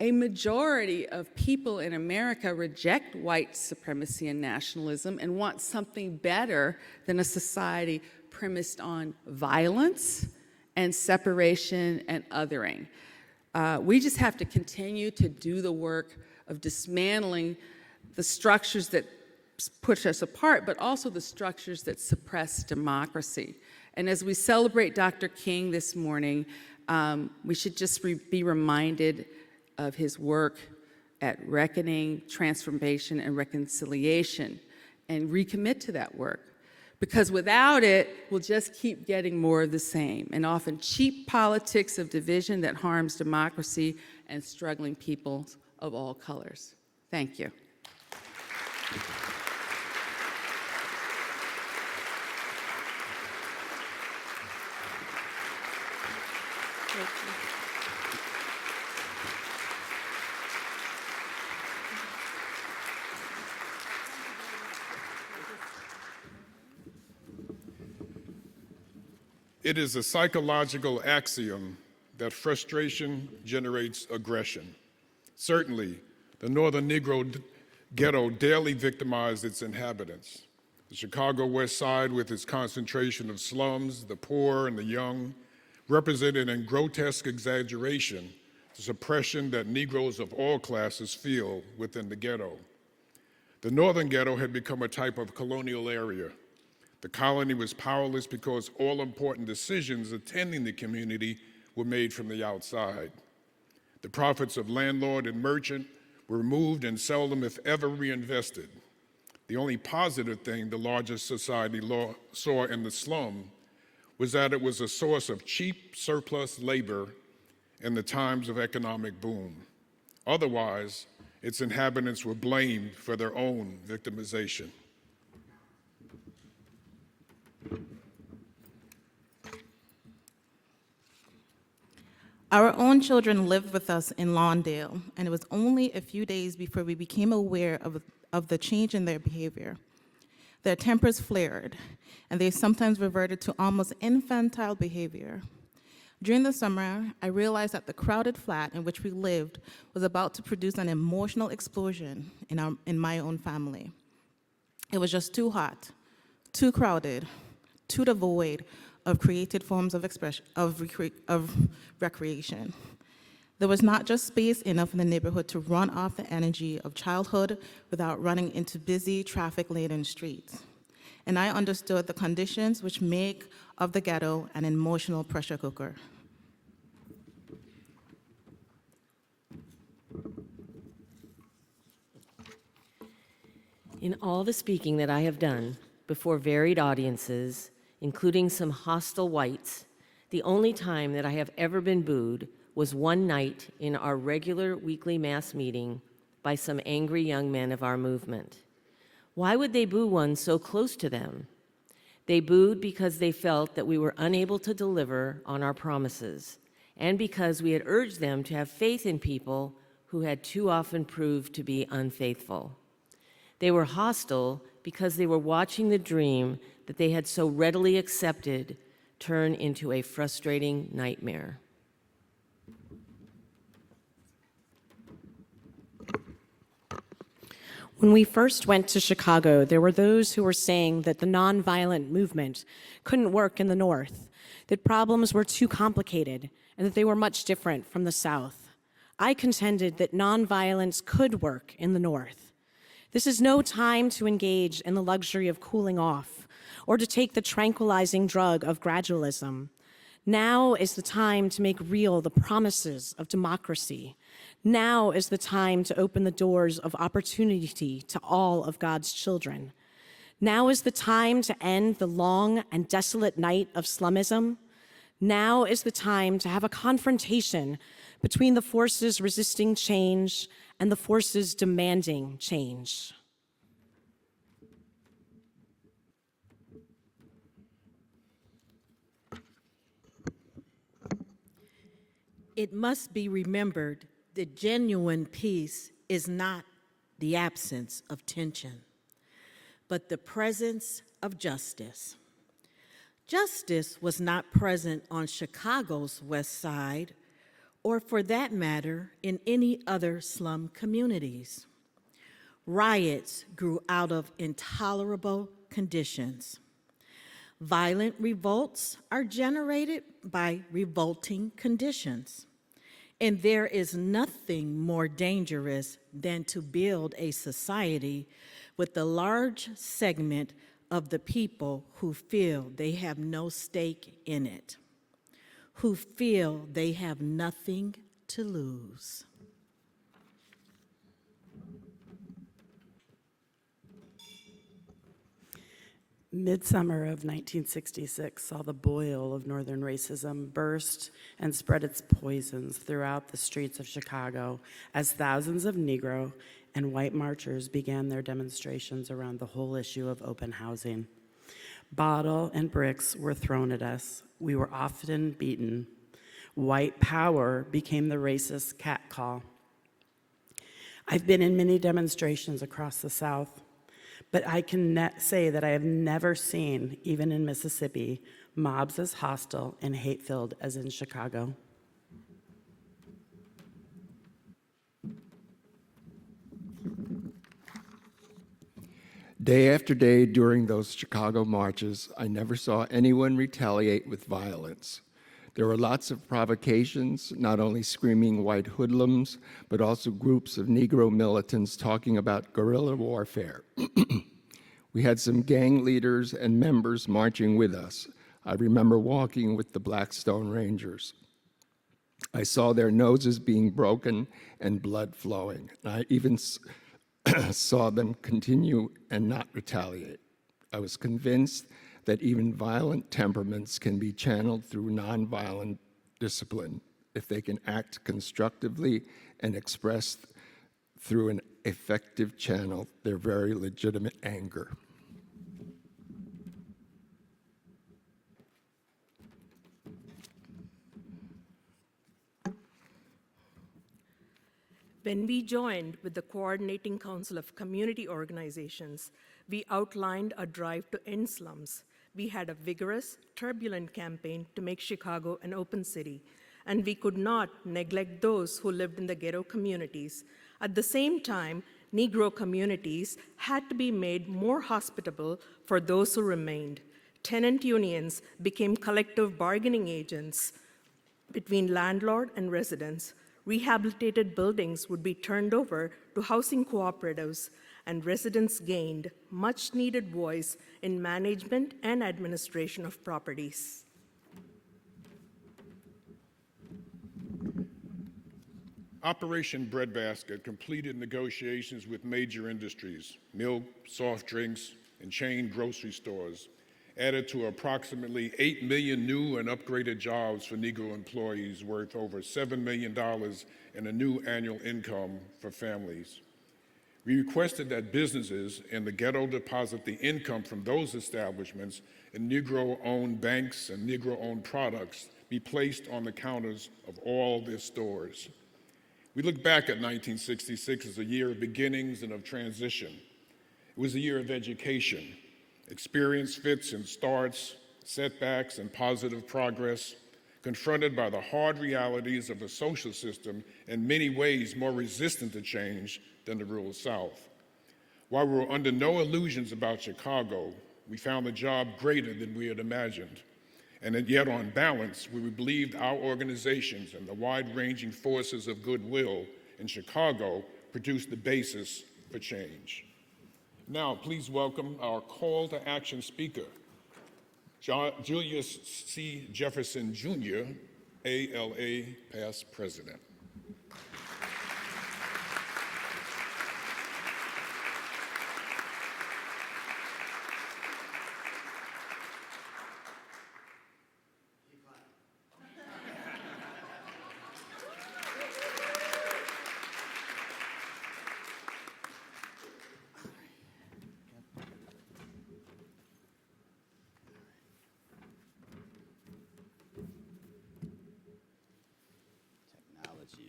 a majority of people in America reject white supremacy and nationalism and want something better than a society premised on violence and separation and othering. We just have to continue to do the work of dismantling the structures that push us apart, but also the structures that suppress democracy. And as we celebrate Dr. King this morning, we should just be reminded of his work at reckoning, transformation, and reconciliation, and recommit to that work. Because without it, we'll just keep getting more of the same, and often cheap politics of division that harms democracy and struggling people of all colors. Thank you. It is a psychological axiom that frustration generates aggression. Certainly, the Northern Negro ghetto daily victimized its inhabitants. The Chicago West Side, with its concentration of slums, the poor, and the young, represented in grotesque exaggeration the suppression that Negroes of all classes feel within the ghetto. The northern ghetto had become a type of colonial area. The colony was powerless because all important decisions attending the community were made from the outside. The profits of landlord and merchant were removed and seldom, if ever, reinvested. The only positive thing the larger society saw in the slum was that it was a source of cheap surplus labor in the times of economic boom. Otherwise, its inhabitants were blamed for their own victimization. Our own children lived with us in Lawndale, and it was only a few days before we became aware of the change in their behavior. Their tempers flared, and they sometimes reverted to almost infantile behavior. During the summer, I realized that the crowded flat in which we lived was about to produce an emotional explosion in my own family. It was just too hot, too crowded, too devoid of creative forms of expression, of recreation. There was not just space enough in the neighborhood to run off the energy of childhood without running into busy, traffic-laden streets. And I understood the conditions which make of the ghetto an emotional pressure cooker. In all the speaking that I have done before varied audiences, including some hostile whites, the only time that I have ever been booed was one night in our regular weekly mass meeting by some angry young men of our movement. Why would they boo one so close to them? They booed because they felt that we were unable to deliver on our promises, and because we had urged them to have faith in people who had too often proved to be unfaithful. They were hostile because they were watching the dream that they had so readily accepted turn into a frustrating nightmare. When we first went to Chicago, there were those who were saying that the nonviolent movement couldn't work in the North, that problems were too complicated, and that they were much different from the South. I contended that nonviolence could work in the North. This is no time to engage in the luxury of cooling off or to take the tranquilizing drug of gradualism. Now is the time to make real the promises of democracy. Now is the time to open the doors of opportunity to all of God's children. Now is the time to end the long and desolate night of slumism. Now is the time to have a confrontation between the forces resisting change and the forces demanding change. It must be remembered that genuine peace is not the absence of tension, but the presence of justice. Justice was not present on Chicago's West Side, or for that matter, in any other slum communities. Riots grew out of intolerable conditions. Violent revolts are generated by revolting conditions. And there is nothing more dangerous than to build a society with a large segment of the people who feel they have no stake in it, who feel they have nothing to lose. Midsummer of 1966 saw the boil of Northern racism burst and spread its poisons throughout the streets of Chicago as thousands of Negro and white marchers began their demonstrations around the whole issue of open housing. Bottle and bricks were thrown at us. We were often beaten. White power became the racist catcall. I've been in many demonstrations across the South, but I can say that I have never seen, even in Mississippi, mobs as hostile and hate-filled as in Chicago. Day after day during those Chicago marches, I never saw anyone retaliate with violence. There were lots of provocations, not only screaming white hoodlums, but also groups of Negro militants talking about guerrilla warfare. We had some gang leaders and members marching with us. I remember walking with the Blackstone Rangers. I saw their noses being broken and blood flowing. I even saw them continue and not retaliate. I was convinced that even violent temperaments can be channeled through nonviolent discipline if they can act constructively and express through an effective channel their very legitimate anger. When we joined with the Coordinating Council of Community Organizations, we outlined a drive to end slums. We had a vigorous, turbulent campaign to make Chicago an open city, and we could not neglect those who lived in the ghetto communities. At the same time, Negro communities had to be made more hospitable for those who remained. Tenant unions became collective bargaining agents between landlord and residents. Rehabilitated buildings would be turned over to housing cooperatives, and residents gained much-needed voice in management and administration of properties. Operation Breadbasket completed negotiations with major industries, milk, soft drinks, and chain grocery stores, added to approximately 8 million new and upgraded jobs for Negro employees worth over $7 million in a new annual income for families. We requested that businesses in the ghetto deposit the income from those establishments in Negro-owned banks and Negro-owned products be placed on the counters of all their stores. We look back at 1966 as a year of beginnings and of transition. It was a year of education. Experience fits and starts, setbacks and positive progress, confronted by the hard realities of a social system in many ways more resistant to change than the rural South. While we were under no illusions about Chicago, we found the job greater than we had imagined. And yet on balance, we believed our organizations and the wide-ranging forces of goodwill in Chicago produced the basis for change. Now, please welcome our call to action speaker, Julius C. Jefferson, Jr., ALA past president.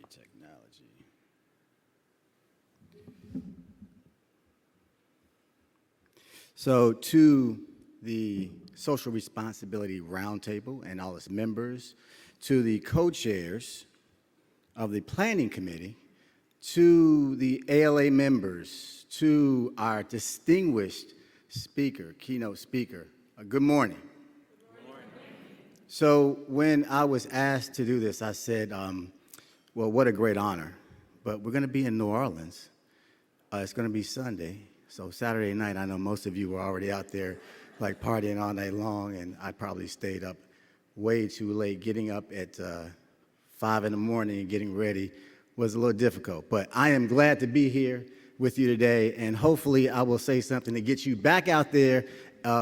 Technology. So to the Social Responsibility Roundtable and all its members, to the co-chairs of the Planning Committee, to the ALA members, to our distinguished speaker, keynote speaker, good morning. So when I was asked to do this, I said, well, what a great honor. But we're going to be in New Orleans. It's going to be Sunday. So Saturday night, I know most of you were already out there like partying all night long, and I probably stayed up way too late. Getting up at 5 in the morning and getting ready was a little difficult. But I am glad to be here with you today, and hopefully I will say something to get you back out there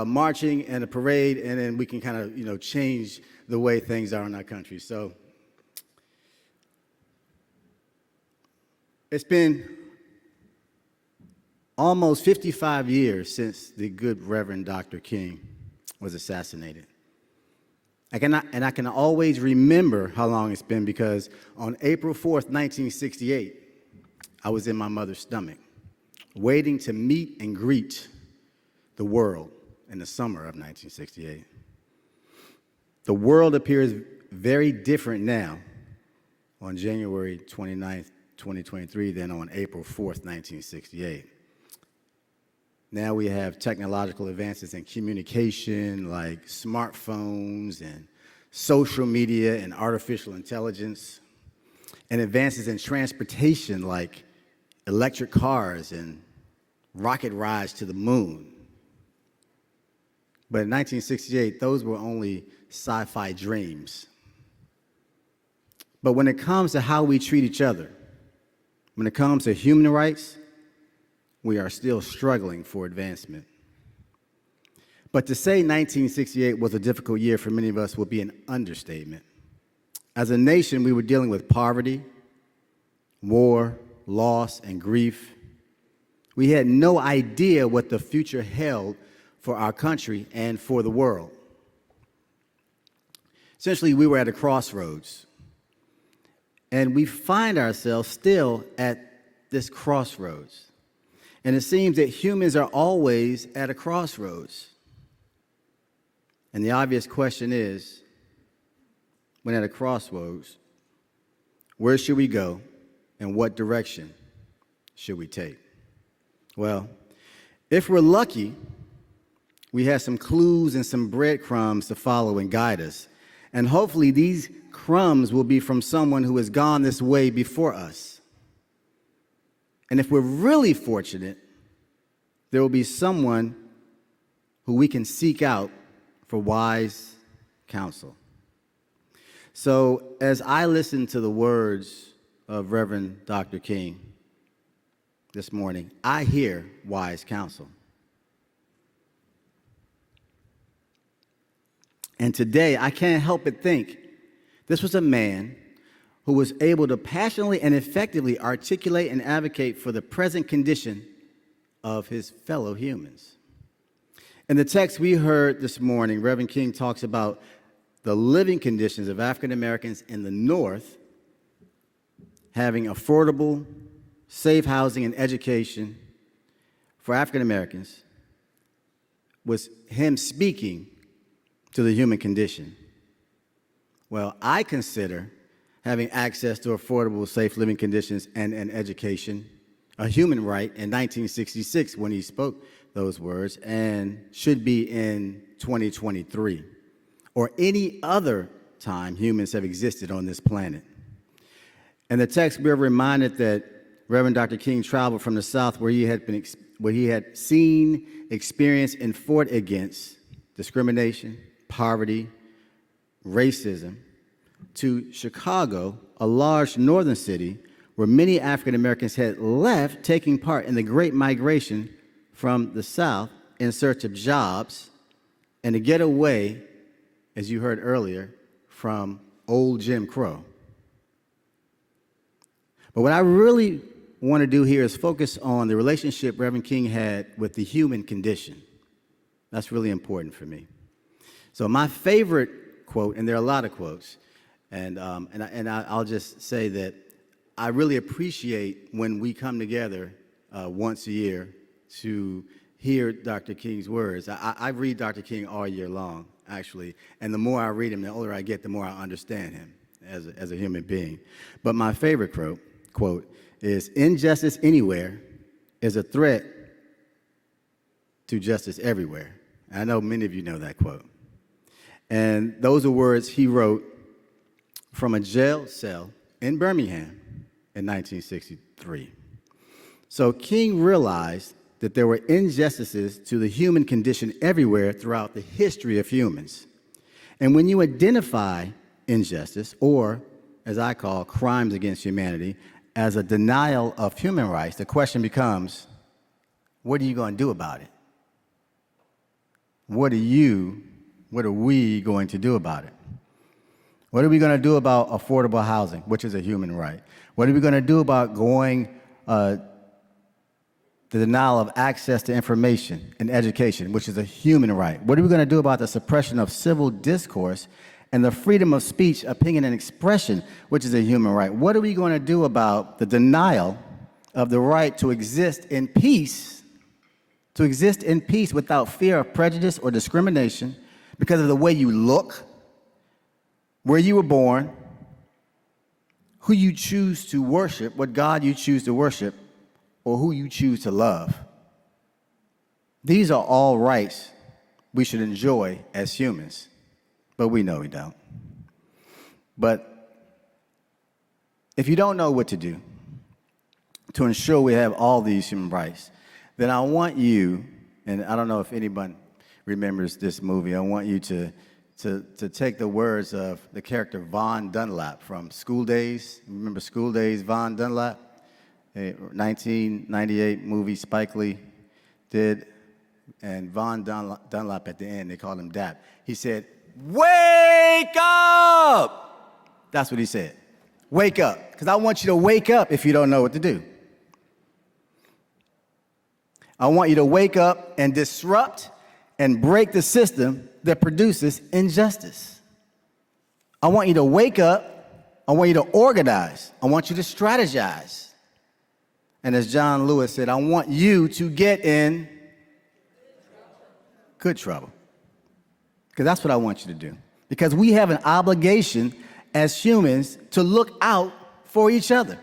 marching in a parade, and then we can kind of, change the way things are in our country. So it's been almost 55 years since the good Reverend Dr. King was assassinated. I can always remember how long it's been because on April 4th, 1968, I was in my mother's stomach, waiting to meet and greet the world in the summer of 1968. The world appears very different now on January 29th, 2023 than on April 4th, 1968. Now we have technological advances in communication like smartphones and social media and artificial intelligence, and advances in transportation like electric cars and rocket rides to the moon. But in 1968, those were only sci-fi dreams. But when it comes to how we treat each other, when it comes to human rights, we are still struggling for advancement. But to say 1968 was a difficult year for many of us would be an understatement. As a nation, we were dealing with poverty, war, loss, and grief. We had no idea what the future held for our country and for the world. Essentially, we were at a crossroads. And we find ourselves still at this crossroads. And it seems that humans are always at a crossroads. And the obvious question is, when at a crossroads, where should we go and what direction should we take? Well, if we're lucky, we have some clues and some breadcrumbs to follow and guide us. And hopefully these crumbs will be from someone who has gone this way before us. And if we're really fortunate, there will be someone who we can seek out for wise counsel. So as I listen to the words of Reverend Dr. King this morning, I hear wise counsel. And today, I can't help but think this was a man who was able to passionately and effectively articulate and advocate for the present condition of his fellow humans. In the text we heard this morning, Reverend King talks about the living conditions of African Americans in the North having affordable, safe housing and education for African Americans, was him speaking to the human condition. Well, I consider having access to affordable, safe living conditions and education a human right in 1966 when he spoke those words, and should be in 2023 or any other time humans have existed on this planet. In the text, we're reminded that Reverend Dr. King traveled from the South where he had seen, experienced, and fought against discrimination, poverty, racism, to Chicago, a large northern city where many African Americans had left, taking part in the Great Migration from the South in search of jobs and to get away, as you heard earlier, from old Jim Crow. But what I really want to do here is focus on the relationship Reverend King had with the human condition. That's really important for me. So my favorite quote, and there are a lot of quotes, and I'll just say that I really appreciate when we come together once a year to hear Dr. King's words. I read Dr. King all year long, actually, and the more I read him, the older I get, the more I understand him as a human being. But my favorite quote is, "Injustice anywhere is a threat to justice everywhere." And I know many of you know that quote. And those are words he wrote from a jail cell in Birmingham in 1963. So King realized that there were injustices to the human condition everywhere throughout the history of humans. And when you identify injustice, or as I call crimes against humanity, as a denial of human rights, the question becomes, what are you going to do about it? What are we going to do about it? What are we going to do about affordable housing, which is a human right? What are we going to do about the denial of access to information and education, which is a human right? What are we going to do about the suppression of civil discourse and the freedom of speech, opinion, and expression, which is a human right? What are we going to do about the denial of the right to exist in peace, without fear of prejudice or discrimination because of the way you look, where you were born, who you choose to worship, what God you choose to worship, or who you choose to love? These are all rights we should enjoy as humans, but we know we don't. But if you don't know what to do to ensure we have all these human rights, then I want you, and I don't know if anyone remembers this movie, I want you to take the words of the character Von Dunlap from School Days. Remember School Days, Von Dunlap? A 1998 movie Spike Lee did. And Von Dunlap at the end, they called him Dap. He said, "Wake up!" That's what he said. Wake up. Because I want you to wake up if you don't know what to do. I want you to wake up and disrupt and break the system that produces injustice. I want you to wake up. I want you to organize. I want you to strategize. And as John Lewis said, I want you to get in good trouble. Because that's what I want you to do. Because we have an obligation as humans to look out for each other.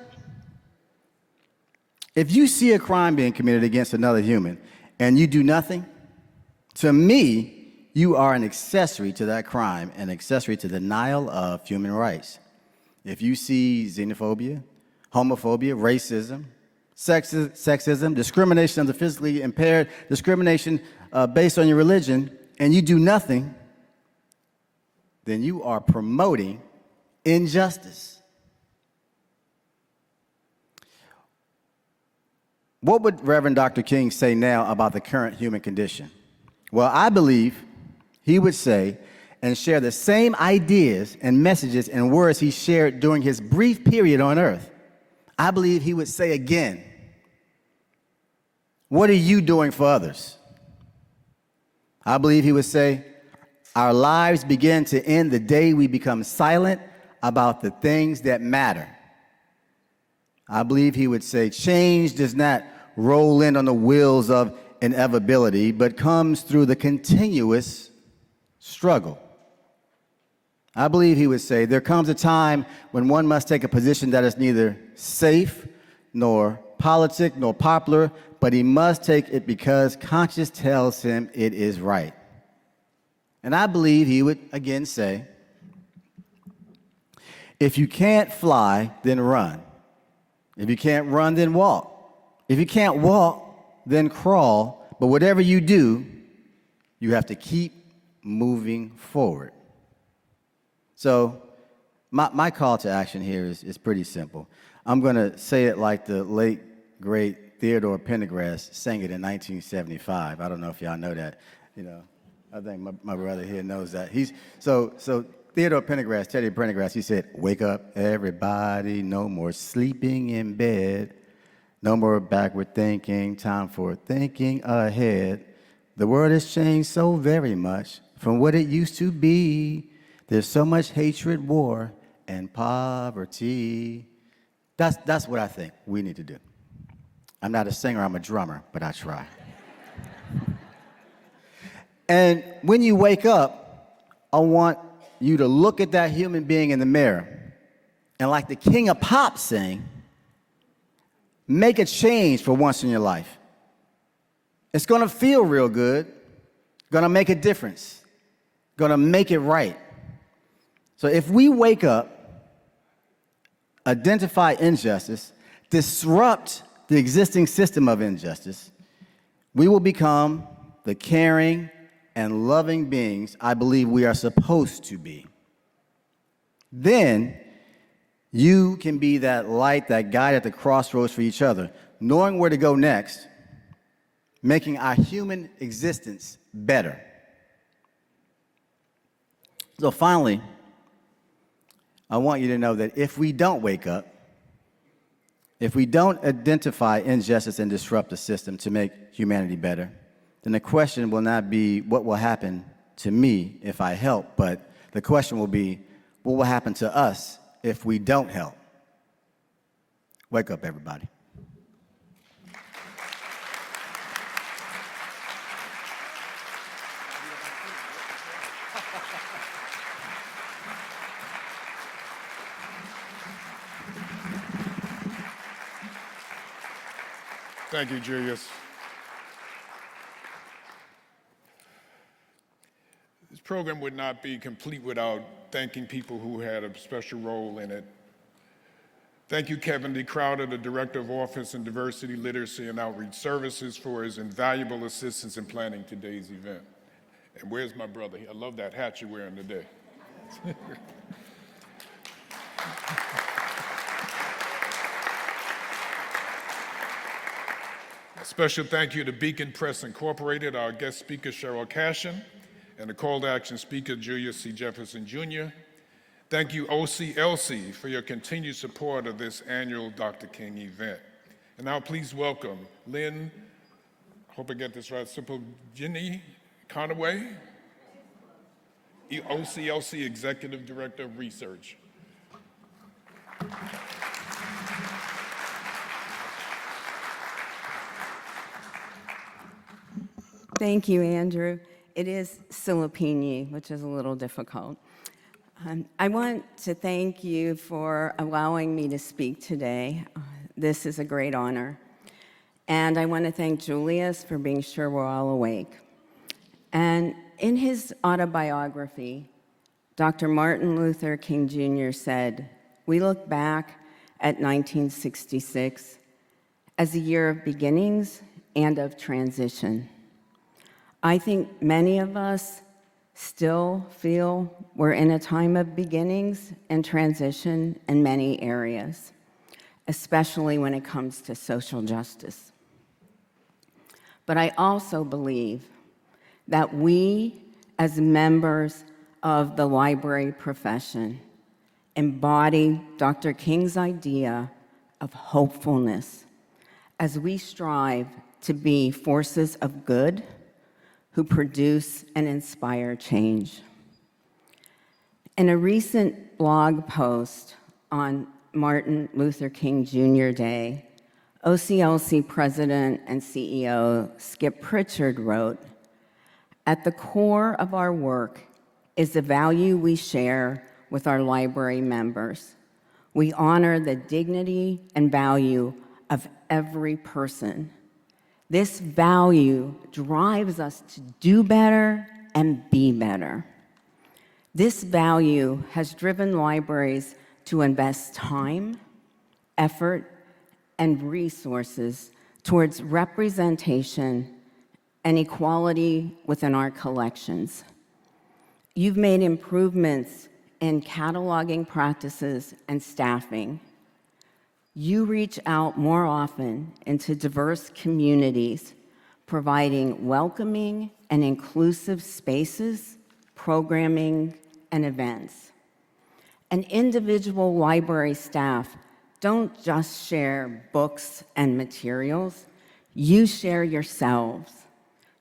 If you see a crime being committed against another human and you do nothing, to me, you are an accessory to that crime, an accessory to denial of human rights. If you see xenophobia, homophobia, racism, sexism, discrimination of the physically impaired, discrimination based on your religion, and you do nothing, then you are promoting injustice. What would Reverend Dr. King say now about the current human condition? Well, I believe he would say and share the same ideas and messages and words he shared during his brief period on earth. I believe he would say again, what are you doing for others? I believe he would say, our lives begin to end the day we become silent about the things that matter. I believe he would say, change does not roll in on the wheels of inevitability, but comes through the continuous struggle. I believe he would say, there comes a time when one must take a position that is neither safe, nor politic, nor popular, but he must take it because conscience tells him it is right. And I believe he would again say, if you can't fly, then run. If you can't run, then walk. If you can't walk, then crawl. But whatever you do, you have to keep moving forward. So my call to action here is pretty simple. I'm going to say it like the late, great Theodore Pendergrass sang it in 1975. I don't know if y'all know that. You know, I think my brother here knows that. So Theodore Pendergrass, Teddy Pendergrass, he said, wake up, everybody, no more sleeping in bed, no more backward thinking, time for thinking ahead. The world has changed so very much from what it used to be. There's so much hatred, war, and poverty. That's what I think we need to do. I'm not a singer, I'm a drummer, but I try. And when you wake up, I want you to look at that human being in the mirror and, like the King of Pop sang, make a change for once in your life. It's going to feel real good, going to make a difference, going to make it right. So if we wake up, identify injustice, disrupt the existing system of injustice, we will become the caring and loving beings I believe we are supposed to be. Then you can be that light, that guide at the crossroads for each other, knowing where to go next, making our human existence better. So finally, I want you to know that if we don't wake up, if we don't identify injustice and disrupt the system to make humanity better, then the question will not be what will happen to me if I help, but the question will be what will happen to us if we don't help. Wake up, everybody. Thank you, Julius. program would not be complete without thanking people who had a special role in it. Thank you, Kevin D. Crowder, the Director of Office in Diversity, Literacy, and Outreach Services, for his invaluable assistance in planning today's event. And where's my brother? I love that hat you're wearing today. A special thank you to Beacon Press Incorporated, our guest speaker, Cheryl Cashin, and the call to action speaker, Julius C. Jefferson Jr. Thank you, OCLC, for your continued support of this annual Dr. King event. And now please welcome Lynn, I hope I get this right, Ginny Conaway, OCLC Executive Director of Research. Thank you, Andrew. It is Silipini, which is a little difficult. I want to thank you for allowing me to speak today. This is a great honor. And I want to thank Julius for being sure we're all awake. And in his autobiography, Dr. Martin Luther King Jr. said, "We look back at 1966 as a year of beginnings and of transition." I think many of us still feel we're in a time of beginnings and transition in many areas, especially when it comes to social justice. But I also believe that we, as members of the library profession, embody Dr. King's idea of hopefulness as we strive to be forces of good who produce and inspire change. In a recent blog post on Martin Luther King Jr. Day, OCLC President and CEO Skip Pritchard wrote, "At the core of our work is the value we share with our library members. We honor the dignity and value of every person. This value drives us to do better and be better. This value has driven libraries to invest time, effort, and resources towards representation and equality within our collections. You've made improvements in cataloging practices and staffing. You reach out more often into diverse communities, providing welcoming and inclusive spaces, programming, and events. And individual library staff don't just share books and materials, you share yourselves.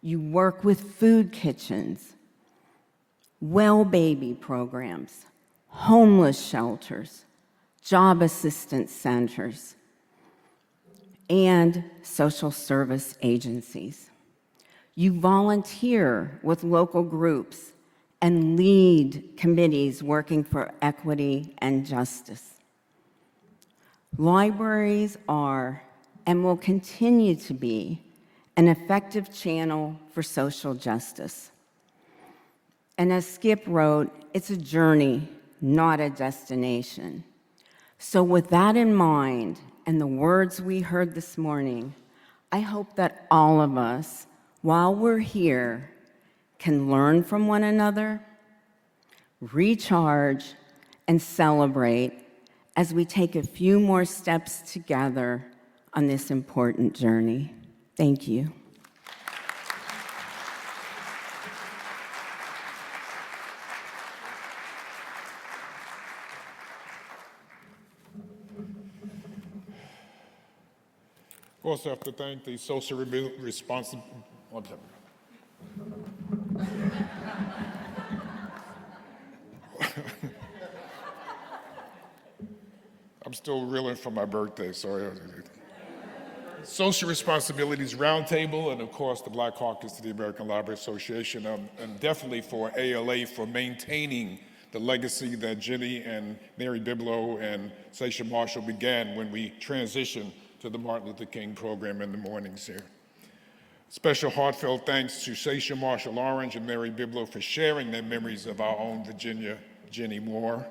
You work with food kitchens, well baby programs, homeless shelters, job assistance centers, and social service agencies. You volunteer with local groups and lead committees working for equity and justice. Libraries are and will continue to be an effective channel for social justice. And as Skip wrote, it's a journey, not a destination. So with that in mind, and the words we heard this morning, I hope that all of us, while we're here, can learn from one another, recharge, and celebrate as we take a few more steps together on this important journey. Thank you. We also have to thank the social responsible. I'm still reeling from my birthday, sorry. Social Responsibilities Roundtable, and of course the Black Caucus of the American Library Association, and definitely for ALA for maintaining the legacy that Jenny and Mary Biblow and Sasha Marshall began when we transitioned to the Martin Luther King program in the mornings here. Special heartfelt thanks to Sasha Marshall Orange and Mary Biblo for sharing their memories of our own Virginia Jenny Moore.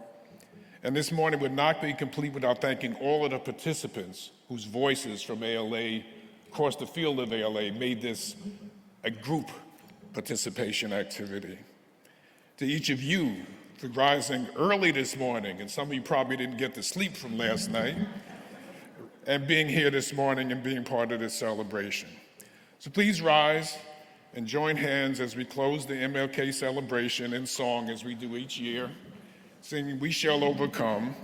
And this morning would not be complete without thanking all of the participants whose voices from ALA, across the field of ALA, made this a group participation activity. To each of you for rising early this morning, and some of you probably didn't get to sleep from last night, and being here this morning and being part of this celebration. So please rise and join hands as we close the MLK celebration in song as we do each year, singing "We Shall Overcome."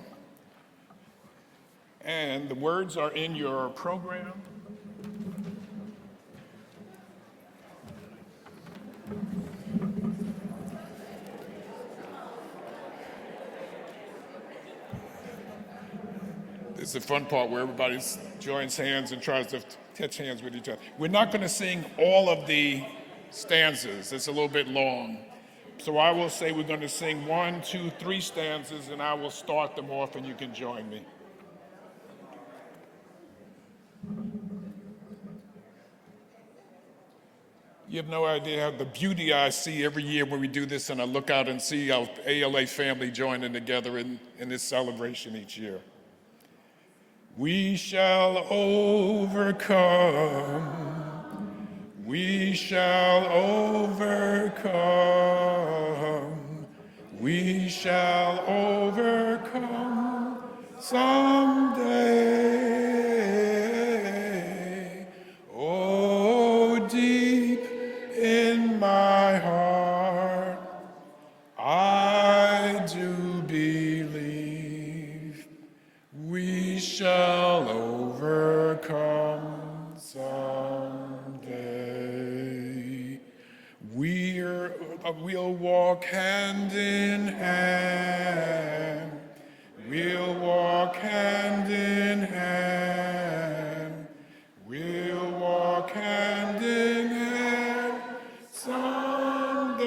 And the words are in your program. This is the fun part where everybody joins hands and tries to touch hands with each other. We're not going to sing all of the stanzas. It's a little bit long. So I will say we're going to sing 1, 2, 3 stanzas, and I will start them off and you can join me. You have no idea how the beauty I see every year when we do this, and I look out and see our ALA family joining together in this celebration each year. We shall overcome. We shall overcome. We shall overcome someday. Oh, deep in my heart, I do believe we shall overcome someday. We'll walk hand in hand. We'll walk hand in hand. We'll walk hand in hand someday.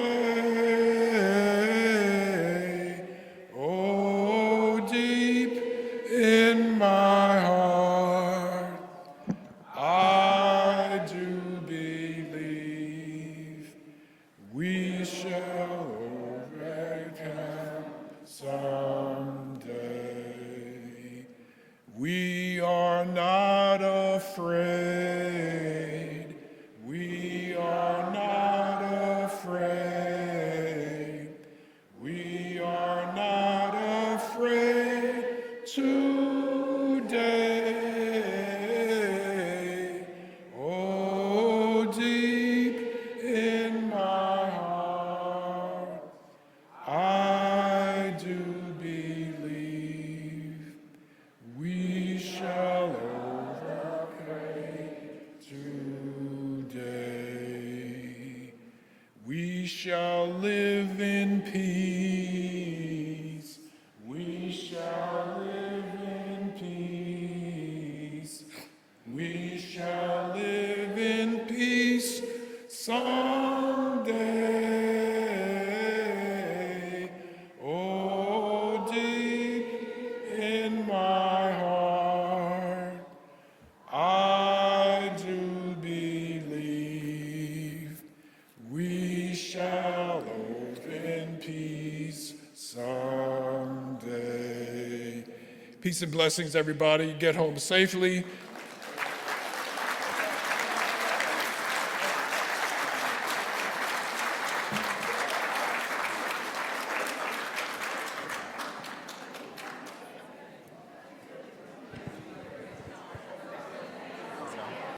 Oh, deep in my heart, I do believe we shall overcome someday. We are not afraid. We are not afraid. We are not afraid today. Oh, deep in my heart, I do believe we shall overcome today. We shall live in peace. We shall live in peace. We shall live in peace someday. Oh, deep in my heart, I do believe we shall live in peace someday. Peace and blessings, everybody. Get home safely.